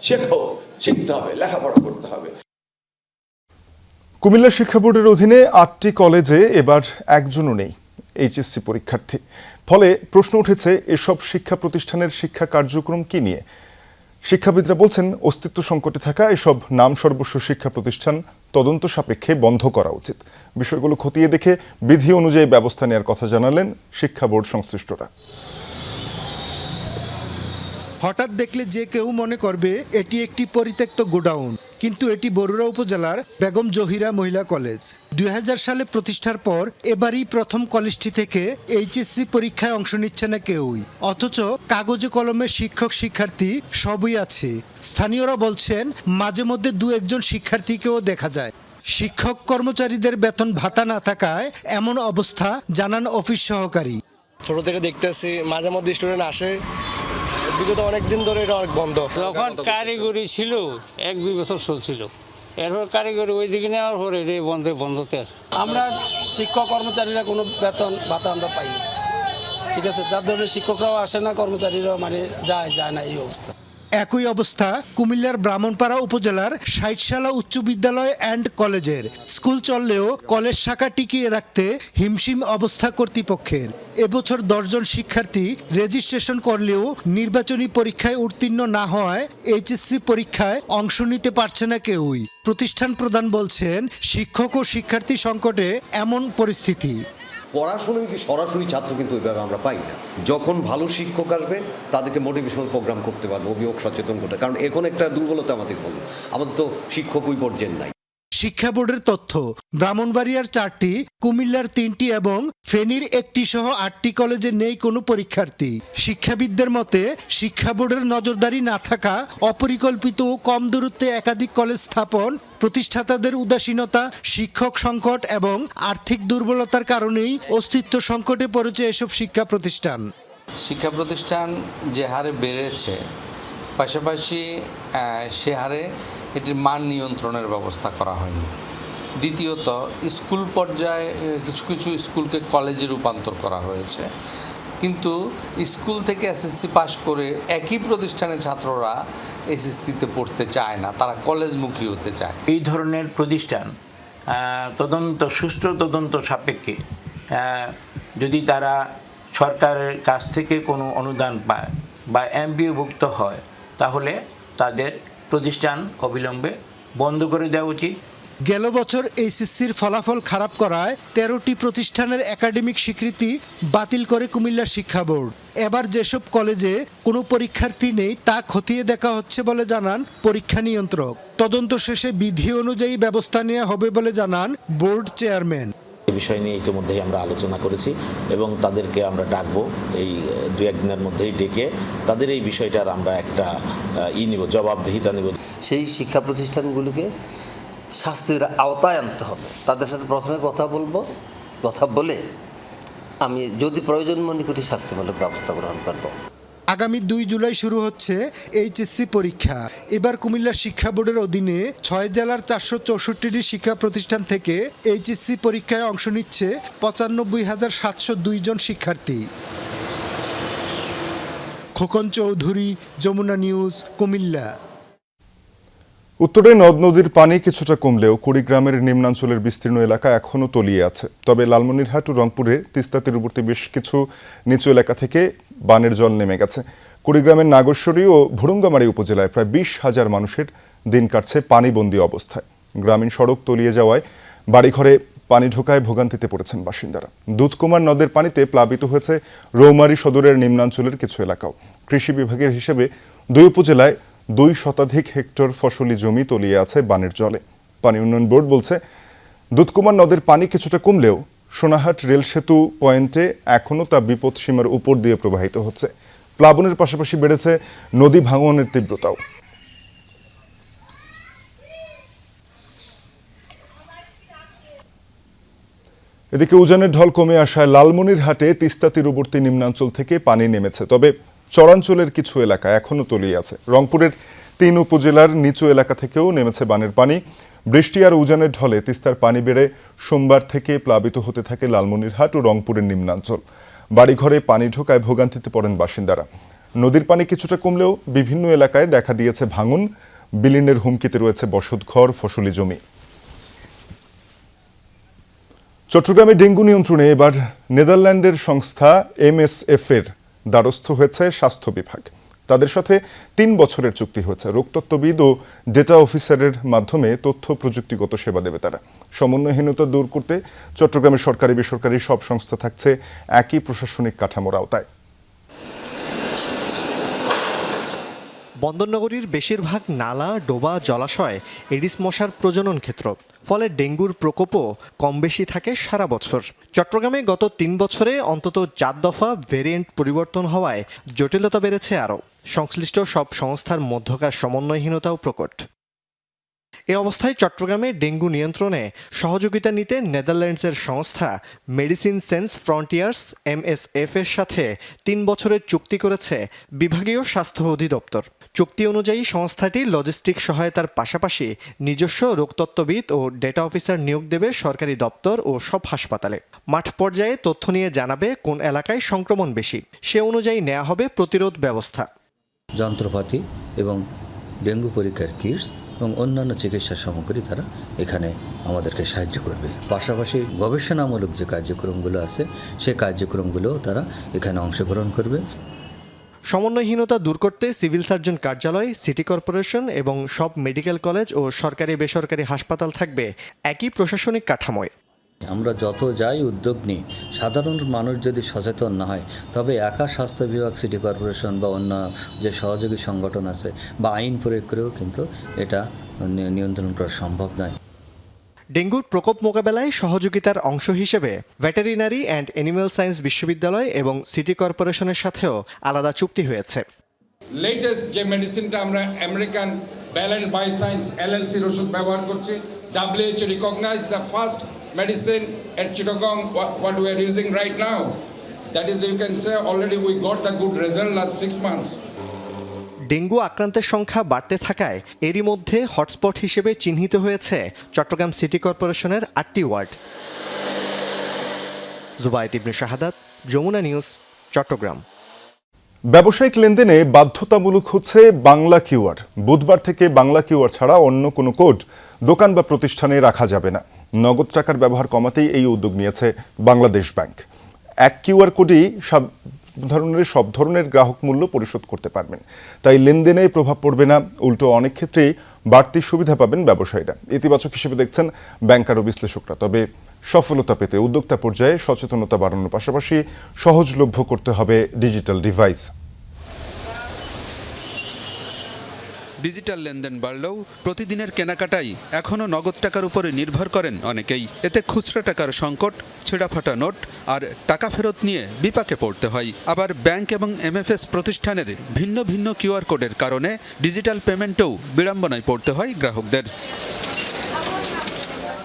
শেখো, শিখতে হবে, লেখাপড়া করতে হবে। কুমিল্লা শিক্ষা বোর্ডের অধীনে 8টি কলেজে এবার একজনও নেই এইচএসসি পরীক্ষার্থী। ফলে প্রশ্ন উঠেছে এসব শিক্ষা প্রতিষ্ঠানের শিক্ষা কার্যক্রম কি নিয়ে। শিক্ষাবিদরা বলছেন অস্তিত্ব সংকটে থাকা এসব নাম সর্বস্ব শিক্ষা প্রতিষ্ঠান তদন্ত সাপেক্ষে বন্ধ করা উচিত। বিষয়গুলো খতিয়ে দেখে বিধি অনুযায়ী ব্যবস্থা নেওয়ার কথা জানালেন শিক্ষা বোর্ড সংশ্লিষ্টরা। হঠাৎ দেখলে যে কেউ মনে করবে এটি একটি পরিত্যক্ত গোডাউন, কিন্তু এটি বরুড়া উপজেলার বেগম জহিরা মহিলা কলেজ। 2000 সালে প্রতিষ্ঠার পর এবারই প্রথম কলেজটি থেকে এইচএসসি পরীক্ষায় অংশ নিচ্ছে না কেউই, অথচ কাগজে কলমে শিক্ষক শিক্ষার্থী সবই আছে। স্থানীয়রা বলছেন মাঝে মধ্যে 2-1 শিক্ষার্থীকেও দেখা যায়। শিক্ষক কর্মচারীদের বেতন ভাতা না থাকায় এমন অবস্থা জানান অফিস সহকারী। ছোট থেকে দেখতেছি মাঝে মধ্যে স্টুডেন্ট আসে, বিগত অনেকদিন ধরে এটা অনেক বন্ধ। যখন কারিগরি ছিল 1-2 বছর চলছিল, এরপর কারিগরি ওই দিকে নেওয়ার পরে বন্ধতে আছে। আমরা শিক্ষক কর্মচারীরা কোনো বেতন ভাতা আমরা পাই না, ঠিক আছে। যার ধরনের শিক্ষকরাও আসে না, কর্মচারীরাও মানে যায় না, এই অবস্থা। একই অবস্থা কুমিল্লার ব্রাহ্মণপাড়া উপজেলার 60শালা উচ্চ বিদ্যালয় অ্যান্ড কলেজের। স্কুল চললেও কলেজ শাখা টিকিয়ে রাখতে হিমশিম অবস্থা কর্তৃপক্ষের। এবছর 10 জন শিক্ষার্থী রেজিস্ট্রেশন করলেও নির্বাচনী পরীক্ষায় উত্তীর্ণ না হওয়ায় এইচএসসি পরীক্ষায় অংশ নিতে পারছে না কেউই। প্রতিষ্ঠান প্রধান বলছেন শিক্ষক ও শিক্ষার্থী সংকটে এমন পরিস্থিতি। পড়াশোনায় কি সরাসরি ছাত্র কিন্তু ওইভাবে আমরা পাই না। যখন ভালো শিক্ষক আসবে তাদেরকে মোটিভেশনাল প্রোগ্রাম করতে পারবো, অভিভাবক সচেতন করতে, কারণ এখন একটা দুর্বলতা আমাদের বলবো, আমাদের তো শিক্ষক ওই পর্যায়ে নাই। শিক্ষা বোর্ডের তথ্য, ব্রাহ্মণবাড়িয়ার 4টি, কুমিল্লার 3টি এবং ফেনীর 1টি সহ 8টি কলেজে নেই কোনো পরীক্ষার্থী। শিক্ষাবিদদের মতে শিক্ষা বোর্ডের নজরদারি না থাকা, অপরিকল্পিত ও কম দূরত্বে একাধিক কলেজ স্থাপন, প্রতিষ্ঠাতাদের উদাসীনতা, শিক্ষক সংকট এবং আর্থিক দুর্বলতার কারণেই অস্তিত্ব সংকটে পড়েছে এসব শিক্ষা প্রতিষ্ঠান। শিক্ষা প্রতিষ্ঠান যে হারে বেড়েছে, পাশাপাশি সে হারে এটির মান নিয়ন্ত্রণের ব্যবস্থা করা হয়নি। দ্বিতীয়ত, স্কুল পর্যায়ে কিছু কিছু স্কুলকে কলেজে রূপান্তর করা হয়েছে, কিন্তু স্কুল থেকে এসএসসি পাশ করে একই প্রতিষ্ঠানের ছাত্ররা এসএসসিতে পড়তে চায় না, তারা কলেজমুখী হতে চায়। এই ধরনের প্রতিষ্ঠান সুষ্ঠু তদন্ত সাপেক্ষে যদি তারা সরকারের কাছ থেকে কোনো অনুদান পায় বা এমপিওভুক্ত হয়, তাহলে তাদের প্রতিষ্ঠান অবিলম্বে বন্ধ করে দেওয়া উচিত। গেল বছর এইচএসসির ফলাফল খারাপ করায় 13টি প্রতিষ্ঠানের একাডেমিক স্বীকৃতি বাতিল করে কুমিল্লা শিক্ষা বোর্ড। এবার যেসব কলেজে কোনো পরীক্ষার্থী নেই তা খতিয়ে দেখা হচ্ছে বলে জানান পরীক্ষা নিয়ন্ত্রক। তদন্ত শেষে বিধি অনুযায়ী ব্যবস্থা নেওয়া হবে বলে জানান বোর্ড চেয়ারম্যান। এই বিষয় নিয়ে ইতিমধ্যেই আমরা আলোচনা করেছি এবং তাদেরকে আমরা ডাকবো, এই 2-1 দিনের মধ্যেই ডেকে তাদের এই বিষয়টার আমরা একটা নিব, জবাবদিহিতা নিব। সেই শিক্ষা প্রতিষ্ঠানগুলিকে শাস্তির আওতায় আনতে হবে। তাদের সাথে প্রথমে কথা বলবো, কথা বলে আমি যদি প্রয়োজন মনে করি শাস্তিমূলক ব্যবস্থা গ্রহণ করব। আগামী 2 জুলাই শুরু হচ্ছে এইচএসসি পরীক্ষা। এবার কুমিল্লা শিক্ষা বোর্ডের অধীনে 6 জেলার 464টি শিক্ষা প্রতিষ্ঠান থেকে এইচএসসি পরীক্ষায় অংশ নিচ্ছে 95,702 জন শিক্ষার্থী। খোকন চৌধুরী, যমুনা নিউজ, কুমিল্লা। উত্তরে নদ নদীর পানি কিছুটা কমলেও কুড়িগ্রামের নিম্নাঞ্চলের বিস্তীর্ণ এলাকা এখনও তলিয়ে আছে। তবে লালমনিরহাট ও রংপুরে তিস্তা তীরবর্তী বেশ কিছু নিচু এলাকা থেকে বানের জল নেমে গেছে। কুড়িগ্রামের নাগেশ্বরী ও ভুরুঙ্গামারী উপজেলায় প্রায় 20,000 মানুষের দিন কাটছে পানিবন্দী অবস্থায়। গ্রামীণ সড়ক তলিয়ে যাওয়ায় বাড়িঘরে পানি ঢোকায় ভোগান্তিতে পড়েছেন বাসিন্দারা। দুধকুমার নদের পানিতে প্লাবিত হয়েছে রৌমারী সদরের নিম্নাঞ্চলের কিছু এলাকাও। কৃষি বিভাগের হিসেবে 2 উপজেলায় 2 শতাধিক হেক্টর ফসলি জমি তলিয়ে আছে বানের জলে। পানি উন্নয়ন বোর্ড বলছে দুধকুমার নদের পানি কিছুটা কমলেও সোনাহাট রেল সেতু পয়েন্টে এখনও তা বিপদসীমার উপর দিয়ে প্রবাহিত হচ্ছে। প্লাবনের পাশাপাশি বেড়েছে নদী ভাঙনের তীব্রতাও। এদিকে উজানের ঢল কমে আসায় লালমনিরহাটে তিস্তা তীরবর্তী নিম্নাঞ্চল থেকে পানি নেমেছে, তবে চরাঞ্চলের কিছু এলাকা এখনও তলিয়ে আছে। রংপুরের 3 উপজেলার নিচু এলাকা থেকেও নেমেছে বানের পানি। বৃষ্টি আর উজানের ঢলে তিস্তার পানি বেড়ে সোমবার থেকে প্লাবিত হতে থাকে লালমনিরহাট ও রংপুরের নিম্নাঞ্চল। বাড়িঘরে পানি ঢোকায় ভোগান্তিতে পড়েন বাসিন্দারা। নদীর পানি কিছুটা কমলেও বিভিন্ন এলাকায় দেখা দিয়েছে ভাঙন, বিলীনের হুমকিতে রয়েছে বসতঘর, ফসলি জমি। চট্টগ্রামে ডেঙ্গু নিয়ন্ত্রণে এবার নেদারল্যান্ডের সংস্থা MSF এর দ্বারস্থ হয়েছে স্বাস্থ্য বিভাগ। তাদের সাথে 3 বছরের চুক্তি হয়েছে। রোগতত্ত্ববিদ ও ডেটা অফিসারের মাধ্যমে তথ্য প্রযুক্তিগত সেবা দেবে তারা। সমন্বয়হীনতা দূর করতে চট্টগ্রামের সরকারি বেসরকারি সব সংস্থা থাকছে একই প্রশাসনিক কাঠামোর আওতায়। বন্দরনগরীর বেশিরভাগ নালা, ডোবা, জলাশয় এডিস মশার প্রজনন ক্ষেত্র, ফলে ডেঙ্গুর প্রকোপও কম বেশি থাকে সারা বছর। চট্টগ্রামে গত 3 বছরে অন্তত 4 দফা ভেরিয়েন্ট পরিবর্তন হওয়ায় জটিলতা বেড়েছে আরও। সংশ্লিষ্ট সব সংস্থার মধ্যকার সমন্বয়হীনতাও প্রকট। এ অবস্থায় চট্টগ্রামে ডেঙ্গু নিয়ন্ত্রণে সহযোগিতা নিতে নেদারল্যান্ডসের সংস্থা মেডিসিন সেন্স ফ্রন্টিয়ার্স MSF এর সাথে 3 বছরের চুক্তি করেছে বিভাগীয় স্বাস্থ্য অধিদপ্তর। চুক্তি অনুযায়ী সংস্থাটি লজিস্টিক সহায়তার পাশাপাশি নিজস্ব রোগতত্ত্ববিদ ও ডেটা অফিসার নিয়োগ দেবে সরকারি দপ্তর ও সব হাসপাতালে। মাঠ পর্যায়ে তথ্য নিয়ে জানাবে কোন এলাকায় সংক্রমণ বেশি, সে অনুযায়ী নেওয়া হবে প্রতিরোধ ব্যবস্থা। যন্ত্রপাতি এবং ডেঙ্গু পরীক্ষার কিটস এবং অন্যান্য চিকিৎসা সামগ্রী তারা এখানে আমাদেরকে সাহায্য করবে। পাশাপাশি গবেষণামূলক যে কার্যক্রমগুলো আছে সেই কার্যক্রমগুলোও তারা এখানে অংশগ্রহণ করবে। সমন্বয়হীনতা দূর করতে সিভিল সার্জন কার্যালয়, সিটি কর্পোরেশন এবং সব মেডিকেল কলেজ ও সরকারি বেসরকারি হাসপাতাল থাকবে একই প্রশাসনিক কাঠামোয়। আমরা যত যাই উদ্যোগ নিই, সাধারণ মানুষ যদি সচেতন না হয় তবে একা স্বাস্থ্য বিভাগ, সিটি কর্পোরেশন বা অন্য যে সহযোগী সংগঠন আছে বা আইন প্রয়োগ করেও কিন্তু এটা নিয়ন্ত্রণ করা সম্ভব নয়। ডেঙ্গুর প্রকোপ মোকাবেলায় সহযোগিতার অংশ হিসেবে ভেটেরিনারি অ্যান্ড অ্যানিম্যাল সায়েন্স বিশ্ববিদ্যালয় এবং সিটি কর্পোরেশনের সাথেও আলাদা চুক্তি হয়েছে। লেটেস্ট যে মেডিসিনটা আমরা আমেরিকান ব্যালেন্স বায়োসায়েন্স LLC এর ওষুধ ব্যবহার করছি, WHO recognized the first medicine at Chittagong what we are using right now. That is, you can say already we got the good result last 6 months. Dengue আক্রান্তের সংখ্যা বাড়তে থাকায় এরই মধ্যে হটস্পট হিসেবে চিহ্নিত হয়েছে চট্টগ্রাম সিটি কর্পোরেশনের 8টি ওয়ার্ড। জুবায়েদ ইবনে শাহাদাত, যমুনা নিউজ, চট্টগ্রাম। ব্যবসায়িক লেনদেনে বাধ্যতামূলক হচ্ছে বাংলা কিউআর। বুধবার থেকে বাংলা কিউআর ছাড়া অন্য কোনো কোড দোকান বা প্রতিষ্ঠানে রাখা যাবে না। নগদ টাকার ব্যবহার কমাতেই এই উদ্যোগ নিয়েছে বাংলাদেশ ব্যাংক। এক কিউআর কোডেই সব ধরনের গ্রাহক মূল্য পরিশোধ করতে পারবেন, তাই লেনদেনে প্রভাব পড়বে না, উল্টো অনেক ক্ষেত্রেই বাড়তি সুবিধা পাবেন ব্যবসায়ীরা। ইতিবাচক হিসেবে দেখছেন ব্যাংকার ও বিশ্লেষকরা। তবে সফলতা পেতে উদ্যোক্তা পর্যায়ে সচেতনতা বাড়ানোর পাশাপাশি সহজলভ্য করতে হবে ডিজিটাল ডিভাইস। ডিজিটাল লেনদেন বাড়লেও প্রতিদিনের কেনাকাটাই এখনও নগদ টাকার উপরে নির্ভর করেন অনেকেই। এতে খুচরা টাকার সংকট, ছেঁড়াফাটা নোট আর টাকা ফেরত নিয়ে বিপাকে পড়তে হয়। আবার ব্যাংক এবং MFS প্রতিষ্ঠানের ভিন্ন ভিন্ন কিউআর কোডের কারণে ডিজিটাল পেমেন্টেও বিড়ম্বনায় পড়তে হয় গ্রাহকদের।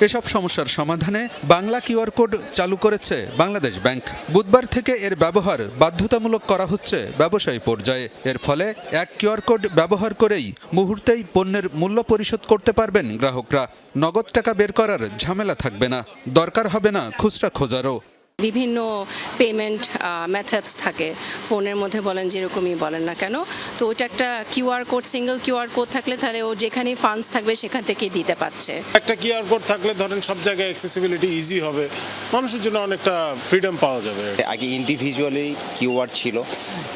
এসব সমস্যার সমাধানে বাংলা কিউআর কোড চালু করেছে বাংলাদেশ ব্যাংক। বুধবার থেকে এর ব্যবহার বাধ্যতামূলক করা হচ্ছে ব্যবসায়ী পর্যায়ে। এর ফলে এক কিউআর কোড ব্যবহার করেই মুহূর্তেই পণ্যের মূল্য পরিশোধ করতে পারবেন গ্রাহকরা। নগদ টাকা বের করার ঝামেলা থাকবে না, দরকার হবে না খুচরা খোঁজারও। বিভিন্ন পেমেন্ট মেথডস থাকে ফোনের মধ্যে, বলেন যেরকমই বলেন না কেন, তো ওটা একটা QR code, single QR code থাকলে তাহলে ও যেখানে ফান্ডস থাকবে সেখান থেকেই দিতে পারছে। একটা কিউআর কোড থাকলে ধরেন সব জায়গায় অ্যাক্সেসিবিলিটি ইজি হবে, মানুষের জন্য অনেকটা ফ্রিডম পাওয়া যাবে। আগে ইন্ডিভিজুয়ালি কিউআর ছিল,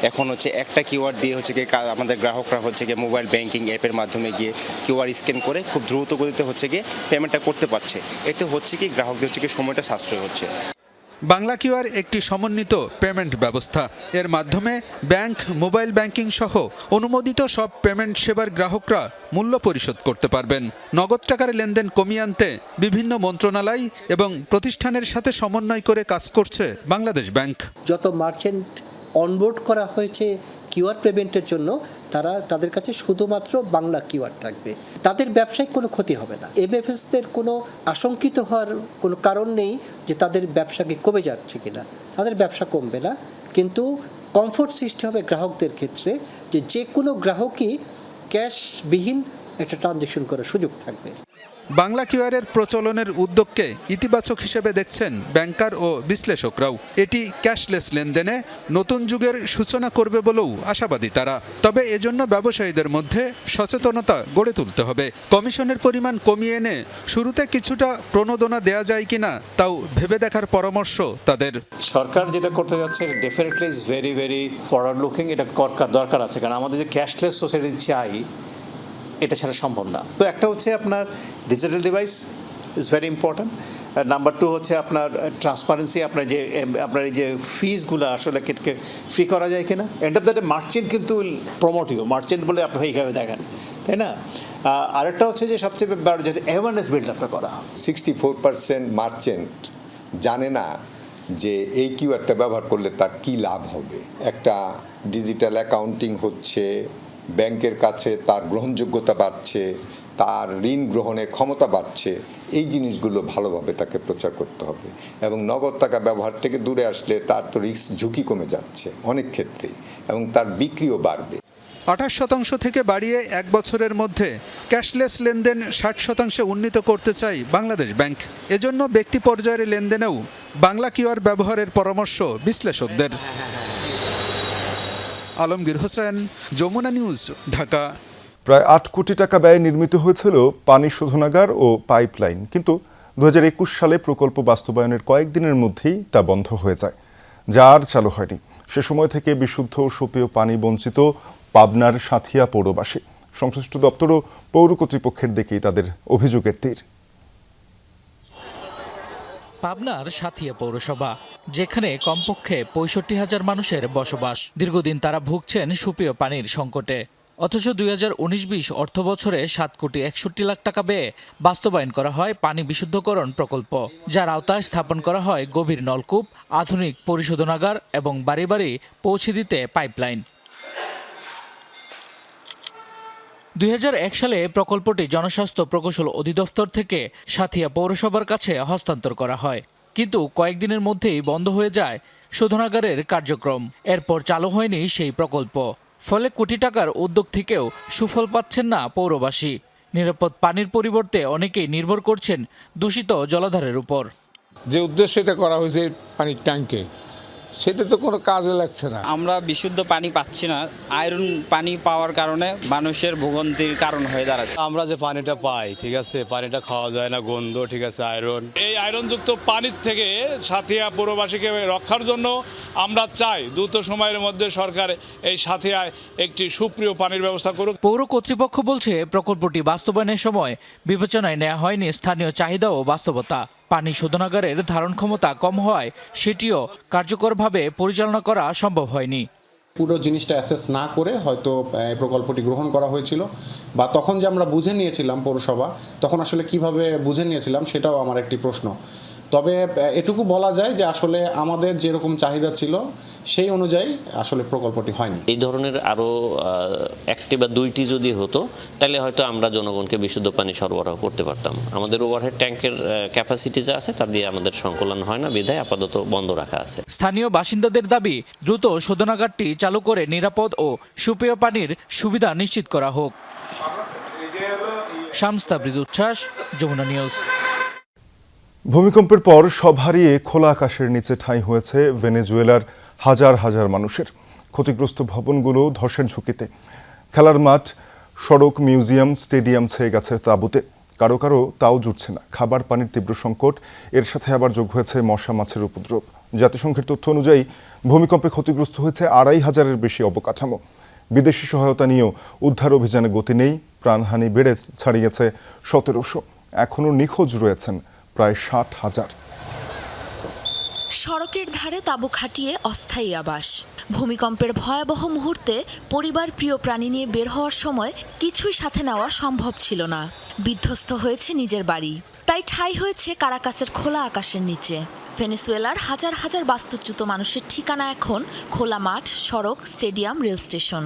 এখন হচ্ছে একটা কিউআর দিয়ে হচ্ছে গিয়ে আমাদের গ্রাহকরা হচ্ছে গিয়ে মোবাইল ব্যাংকিং অ্যাপের মাধ্যমে গিয়ে কিউআর স্ক্যান করে খুব দ্রুত গতিতে হচ্ছে গিয়ে পেমেন্টটা করতে পারছে। এতে হচ্ছে কি গ্রাহকদের হচ্ছে গিয়ে সময়টা সাশ্রয় হচ্ছে। বাংলা কিউআর একটি সমন্বিত পেমেন্ট ব্যবস্থা। এর মাধ্যমে ব্যাংক, মোবাইল ব্যাংকিং সহ অনুমোদিত সব পেমেন্ট সেবার গ্রাহকরা মূল্য পরিশোধ করতে পারবেন। নগদ টাকার লেনদেন কমিয়ে আনতে বিভিন্ন মন্ত্রণালয় এবং প্রতিষ্ঠানের সাথে সমন্বয় করে কাজ করছে বাংলাদেশ ব্যাংক। যত মার্চেন্ট অনবোর্ড করা হয়েছে কিউআর পেমেন্টের জন্য তাদের কাছে শুধুমাত্র বাংলা কিউআর থাকবে, তাদের ব্যবসায়িক কোনো ক্ষতি হবে না। এমএফএসদের কোনো আশঙ্কিত হওয়ার কোনো কারণ নেই যে তাদের ব্যবসা কি কমে যাচ্ছে কিনা, তাদের ব্যবসা কমবে না, কিন্তু কমফোর্ট সৃষ্টি হবে গ্রাহকদের ক্ষেত্রে যে কোনো গ্রাহকই ক্যাশবিহীন একটা ট্রানজ্যাকশন করার সুযোগ থাকবে। বাংলা কিউআরের প্রচলনের উদ্যোগকে ইতিবাচক হিসেবে দেখছেন ব্যাংকার ও বিশ্লেষকরাও। এটি ক্যাশলেস লেনদেনে নতুন যুগের সূচনা করবে বলেও আশাবাদী তারা। তবে এজন্য ব্যবসায়ীদের মধ্যে সচেতনতা গড়ে তুলতে হবে। কমিশনের পরিমাণ কমিয়ে এনে শুরুতে কিছুটা প্রণোদনা দেয়া যায় কিনা তাও ভেবে দেখার পরামর্শ তাদের। সরকার যেটা করতে যাচ্ছে definitely is very very forward looking, এটা দরকার আছে, কারণ আমাদের যে ক্যাশলেস সোসাইটি চাই এটা ছাড়া সম্ভব না। তো একটা হচ্ছে আপনার digital device is very important, number 2 হচ্ছে আপনার ট্রান্সপারেন্সি, আপনার এই যে ফিজগুলো আসলে ফ্রি করা যায় কিনা। End of the day merchant কিন্তু প্রমোট ইউ, মার্চেন্ট বলে আপনি এইভাবে দেখেন, তাই না। আরেকটা হচ্ছে যে সবচেয়ে বড় যেটা অ্যাওয়ারনেস বিল্ড আপটা করা। 64% মার্চেন্ট জানে না যে এই কিউআরটা ব্যবহার করলে তার কি লাভ হবে। একটা ডিজিটাল অ্যাকাউন্টিং হচ্ছে, ব্যাংকের কাছে তার গ্রহণযোগ্যতা বাড়ছে, তার ঋণ গ্রহণের ক্ষমতা বাড়ছে। এই জিনিসগুলো ভালোভাবে তাকে প্রচার করতে হবে এবং নগদ টাকা ব্যবহার থেকে দূরে আসলে তার তো রিস্ক ঝুঁকি কমে যাচ্ছে অনেক ক্ষেত্রেই এবং তার বিক্রিও বাড়বে। 28% থেকে বাড়িয়ে 1 বছরের মধ্যে ক্যাশলেস লেনদেন 60% উন্নীত করতে চায় বাংলাদেশ ব্যাংক। এজন্য ব্যক্তি পর্যায়ের লেনদেনেও বাংলা কিউআর ব্যবহারের পরামর্শ বিশ্লেষকদের। আলমগীর হোসেন, যমুনা নিউজ, ঢাকা। প্রায় 8 কোটি টাকা ব্যয়ে নির্মিত হয়েছিল পানি শোধনাগার ও পাইপলাইন, কিন্তু 2021 সালে প্রকল্প বাস্তবায়নের কয়েকদিনের মধ্যেই তা বন্ধ হয়ে যায়, যা আর চালু হয়নি। সে সময় থেকে বিশুদ্ধ সুপেয় পানি বঞ্চিত পাবনার সাঁথিয়া পৌরবাসী। সংশ্লিষ্ট দপ্তর ও পৌর কর্তৃপক্ষের দিকেই তাদের অভিযোগের তীর। পাবনার সাঁথিয়া পৌরসভা, যেখানে কমপক্ষে 65,000 মানুষের বসবাস। দীর্ঘদিন তারা ভুগছেন সুপেয় পানির সংকটে। অথচ 2019-20 অর্থ বছরে 7,61 লাখ টাকা ব্যয়ে বাস্তবায়ন করা হয় পানি বিশুদ্ধকরণ প্রকল্প, যার আওতায় স্থাপন করা হয় গভীর নলকূপ, আধুনিক পরিশোধনাগার এবং বাড়ি বাড়ি পৌঁছে দিতে পাইপলাইন। 2001 সালে প্রকল্পটি জনস্বাস্থ্য প্রকৌশল অধিদপ্তর থেকে সাঁথিয়া পৌরসভার কাছে হস্তান্তর করা হয়, কিন্তু কয়েকদিনের মধ্যেই বন্ধ হয়ে যায় শোধনাগারের কার্যক্রম। এরপর চালু হয়নি সেই প্রকল্প, ফলে কোটি টাকার উদ্যোগ থেকেও সুফল পাচ্ছেন না পৌরবাসী। নিরাপদ পানির পরিবর্তে অনেকেই নির্ভর করছেন দূষিত জলাধারের উপর। যে উদ্দেশ্যে এটা করা হয়েছে পানির ট্যাঙ্কে, সেটা তো কোনো কাজে লাগছে না। আমরা বিশুদ্ধ পানি পাচ্ছি না, আয়রন পানি পাওয়ার কারণে মানুষের ভোগান্তির কারণ হয়ে দাঁড়াচ্ছে। আমরা যে পানিটা পাই, ঠিক আছে, পানিটা খাওয়া যায় না, গন্ধ, ঠিক আছে, আয়রন। এই আয়রনযুক্ত পানির থেকে সাঁথিয়া পৌরবাসীকে রক্ষার জন্য আমরা চাই দ্রুত সময়ের মধ্যে সরকার এই সাঁথিয়ায় একটি সুপ্রিয় পানির ব্যবস্থা করুক। পৌর কর্তৃপক্ষ বলছে প্রকল্পটি বাস্তবায়নের সময় বিবেচনায় নেওয়া হয়নি স্থানীয় চাহিদা ও বাস্তবতা। পানি শোধনাগারের ধারণ ক্ষমতা কম হওয়ায় সেটিও কার্যকরভাবে পরিচালনা করা সম্ভব হয়নি। পুরো জিনিসটা অ্যাসেস না করে হয়তো প্রকল্পটি গ্রহণ করা হয়েছিল, বা তখন যে আমরা বুঝে নিয়েছিলাম পৌরসভা, তখন আসলে কিভাবে বুঝে নিয়েছিলাম সেটাও আমার একটি প্রশ্ন। তবে এটুকু বলা যায় যে আসলে আমাদের যেরকম চাহিদা ছিল সেই অনুযায়ী আসলে প্রকল্পটি হয়নি। এই ধরনের আরও 1টি বা 2টি যদি হতো তাহলে হয়তো আমরা জনগণকে বিশুদ্ধ পানি সরবরাহ করতে পারতাম। আমাদের ওভারহেড ট্যাঙ্কের ক্যাপাসিটি যা আছে তা দিয়ে আমাদের সংকলন হয় না, বিধায় আপাতত বন্ধ রাখা আছে। স্থানীয় বাসিন্দাদের দাবি দ্রুত শোধনাগারটি চালু করে নিরাপদ ও সুপেয় পানির সুবিধা নিশ্চিত করা হোক। শামস তাবরিজ উচ্ছ্বাস, যমুনা নিউজ। ভূমিকম্পের পর সব হারিয়ে খোলা আকাশের নিচে ঠাঁই হয়েছে ভেনেজুয়েলার হাজার হাজার মানুষের। ক্ষতিগ্রস্ত ভবনগুলো ধসের ঝুঁকিতে। খেলার মাঠ, সড়ক, মিউজিয়াম, স্টেডিয়াম ছেয়ে গেছে তাঁবুতে। কারো কারো তাও জুটছে না। খাবার পানির তীব্র সংকট, এর সাথে আবার যোগ হয়েছে মশা মাছের উপদ্রব। জাতিসংঘের তথ্য অনুযায়ী ভূমিকম্পে ক্ষতিগ্রস্ত হয়েছে 2,500-এর বেশি অবকাঠামো। বিদেশি সহায়তা নিয়েও উদ্ধার অভিযানে গতি নেই। প্রাণহানি বেড়ে ছাড়িয়েছে 1700। এখনও নিখোঁজ রয়েছেন প্রায় 60,000। সড়কের ধারে তাঁবু খাটিয়ে অস্থায়ী আবাস। ভূমিকম্পের ভয়াবহ মুহূর্তে পরিবার, প্রিয় প্রাণী নিয়ে বের হওয়ার সময় কিছুই সাথে নেওয়া সম্ভব ছিল না। বিধ্বস্ত হয়েছে নিজের বাড়ি, তাই ঠাঁই হয়েছে কারাকাসের খোলা আকাশের নিচে। ভেনেজুয়েলার হাজার হাজার বাস্তুচ্যুত মানুষের ঠিকানা এখন খোলা মাঠ, সড়ক, স্টেডিয়াম, রেল স্টেশন।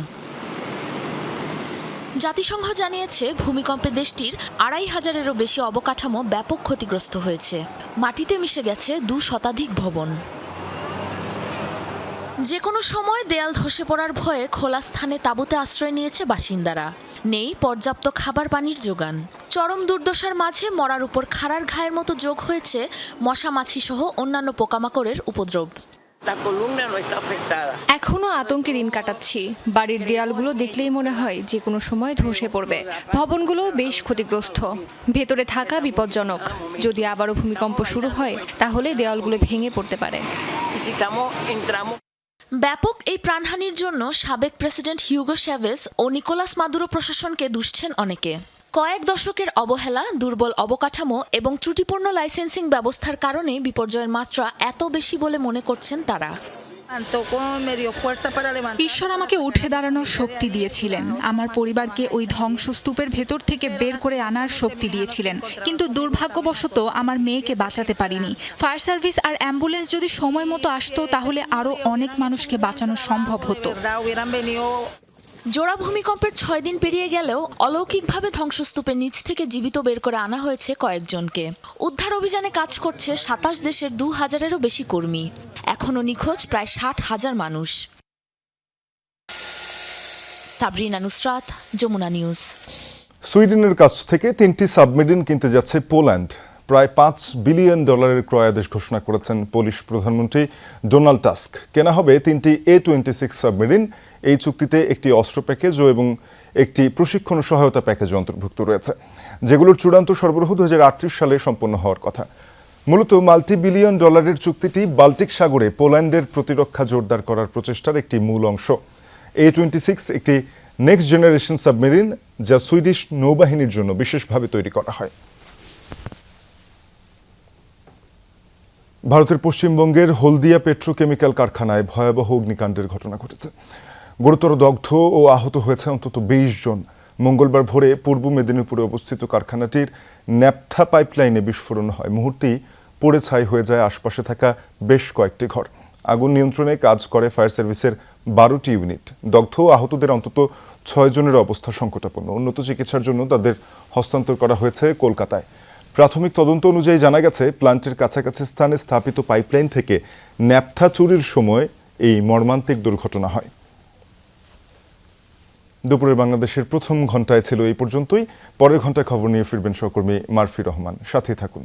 জাতিসংঘ জানিয়েছে ভূমিকম্পে দেশটির ২৫০০-এরও বেশি অবকাঠামো ব্যাপক ক্ষতিগ্রস্ত হয়েছে। মাটিতে মিশে গেছে ২ শতাধিক ভবন। যে কোনো সময় দেয়াল ধসে পড়ার ভয়ে খোলা স্থানে তাঁবুতে আশ্রয় নিয়েছে বাসিন্দারা। নেই পর্যাপ্ত খাবার পানির যোগান। চরম দুর্দশার মাঝে মরার উপর খাড়ার ঘায়ের মতো যোগ হয়েছে মশা মাছি সহ অন্যান্য পোকামাকড়ের উপদ্রব। এখনো আতঙ্কে দিন কাটাচ্ছি। বাড়ির দেয়ালগুলো দেখলেই মনে হয় যে কোনো সময় ধসে পড়বে। ভবনগুলো বেশ ক্ষতিগ্রস্ত, ভেতরে থাকা বিপজ্জনক। যদি আবারও ভূমিকম্প শুরু হয় তাহলে দেয়ালগুলো ভেঙে পড়তে পারে। ব্যাপক এই প্রাণহানির জন্য সাবেক প্রেসিডেন্ট হিউগো চ্যাভেজ ও নিকোলাস মাদুরো প্রশাসনকে দুষছেন অনেকে। কয়েক দশকের অবহেলা, দুর্বল অবকাঠামো এবং ত্রুটিপূর্ণ লাইসেন্সিং ব্যবস্থার কারণে বিপর্যয়ের মাত্রা এত বেশি বলে মনে করছেন তারা। ঈশ্বর আমাকে উঠে দাঁড়ানোর শক্তি দিয়েছিলেন, আমার পরিবারকে ওই ধ্বংসস্তূপের ভেতর থেকে বের করে আনার শক্তি দিয়েছিলেন, কিন্তু দুর্ভাগ্যবশত আমার মেয়েকে বাঁচাতে পারিনি। ফায়ার সার্ভিস আর অ্যাম্বুলেন্স যদি সময় মতো আসতো তাহলে আরও অনেক মানুষকে বাঁচানো সম্ভব হতো। জোড়া ভূমিকম্পের ৬ দিন পেরিয়ে গেলেও অলৌকিকভাবে ধ্বংসস্তূপের নিচ থেকে জীবিত বের করে আনা হয়েছে কয়েকজনকে। উদ্ধার অভিযানে কাজ করছে ২৭ দেশের ২০০০-এরও বেশি কর্মী। এখনও নিখোঁজ প্রায় ৬০,০০০ মানুষ। সাবরিনা নুসরাত, যমুনা নিউজ। সুইডেনের কাছ থেকে 3টি সাবমেরিন কিনতে যাচ্ছে পোল্যান্ড। প্রায় $5 বিলিয়ন ক্রয়াদেশ ঘোষণা করেছেন পোলিশ প্রধানমন্ত্রী ডোনাল্ড টাস্ক। কেনা হবে 3টি A26 সাবমেরিন। এই চুক্তিতে একটি অস্ত্র প্যাকেজ এবং একটি প্রশিক্ষণ সহায়তা প্যাকেজ অন্তর্ভুক্ত রয়েছে, যেগুলোর চূড়ান্ত সরবরাহ 2038 সালে সম্পন্ন হওয়ার কথা। মূলত $multi-billion চুক্তিটি বাল্টিক সাগরে পোল্যান্ডের প্রতিরক্ষা জোরদার করার প্রচেষ্টার একটি মূল অংশ। A26 একটি নেক্সট জেনারেশন সাবমেরিন, যা সুইডিশ নৌবাহিনীর জন্য বিশেষভাবে তৈরি করা হয়। ভারতের পশ্চিমবঙ্গের হলদিয়া পেট্রোকেমিক্যাল কারখানায় ভয়াবহ অগ্নিকাণ্ডের ঘটনা ঘটেছে। গুরুতর দগ্ধ ও আহত হয়েছে অন্তত 20 জন। মঙ্গলবার ভোরে পূর্ব মেদিনীপুরে অবস্থিত কারখানাটির ন্যাপথা পাইপলাইনে বিস্ফোরণ হয়। মুহূর্তেই পুড়ে ছাই হয়ে যায় আশপাশে থাকা বেশ কয়েকটি ঘর। আগুন নিয়ন্ত্রণে কাজ করে ফায়ার সার্ভিসের 12টি ইউনিট। দগ্ধ ও আহতদের অন্তত 6 জনের অবস্থা সংকটাপন্ন। উন্নত চিকিৎসার জন্য তাদের হস্তান্তর করা হয়েছে কলকাতায়। প্রাথমিক তদন্ত অনুযায়ী জানা গেছে, প্ল্যান্টের কাছাকাছি স্থানে স্থাপিত পাইপলাইন থেকে ন্যাপথা চুরির সময় এই মর্মান্তিক দুর্ঘটনা হয়। দুপুরের বাংলাদেশের প্রথম ঘন্টায় ছিল এই পর্যন্তই। পরের ঘন্টায় খবর নিয়ে ফিরবেন সহকর্মী মারফি রহমান। সাথে থাকুন।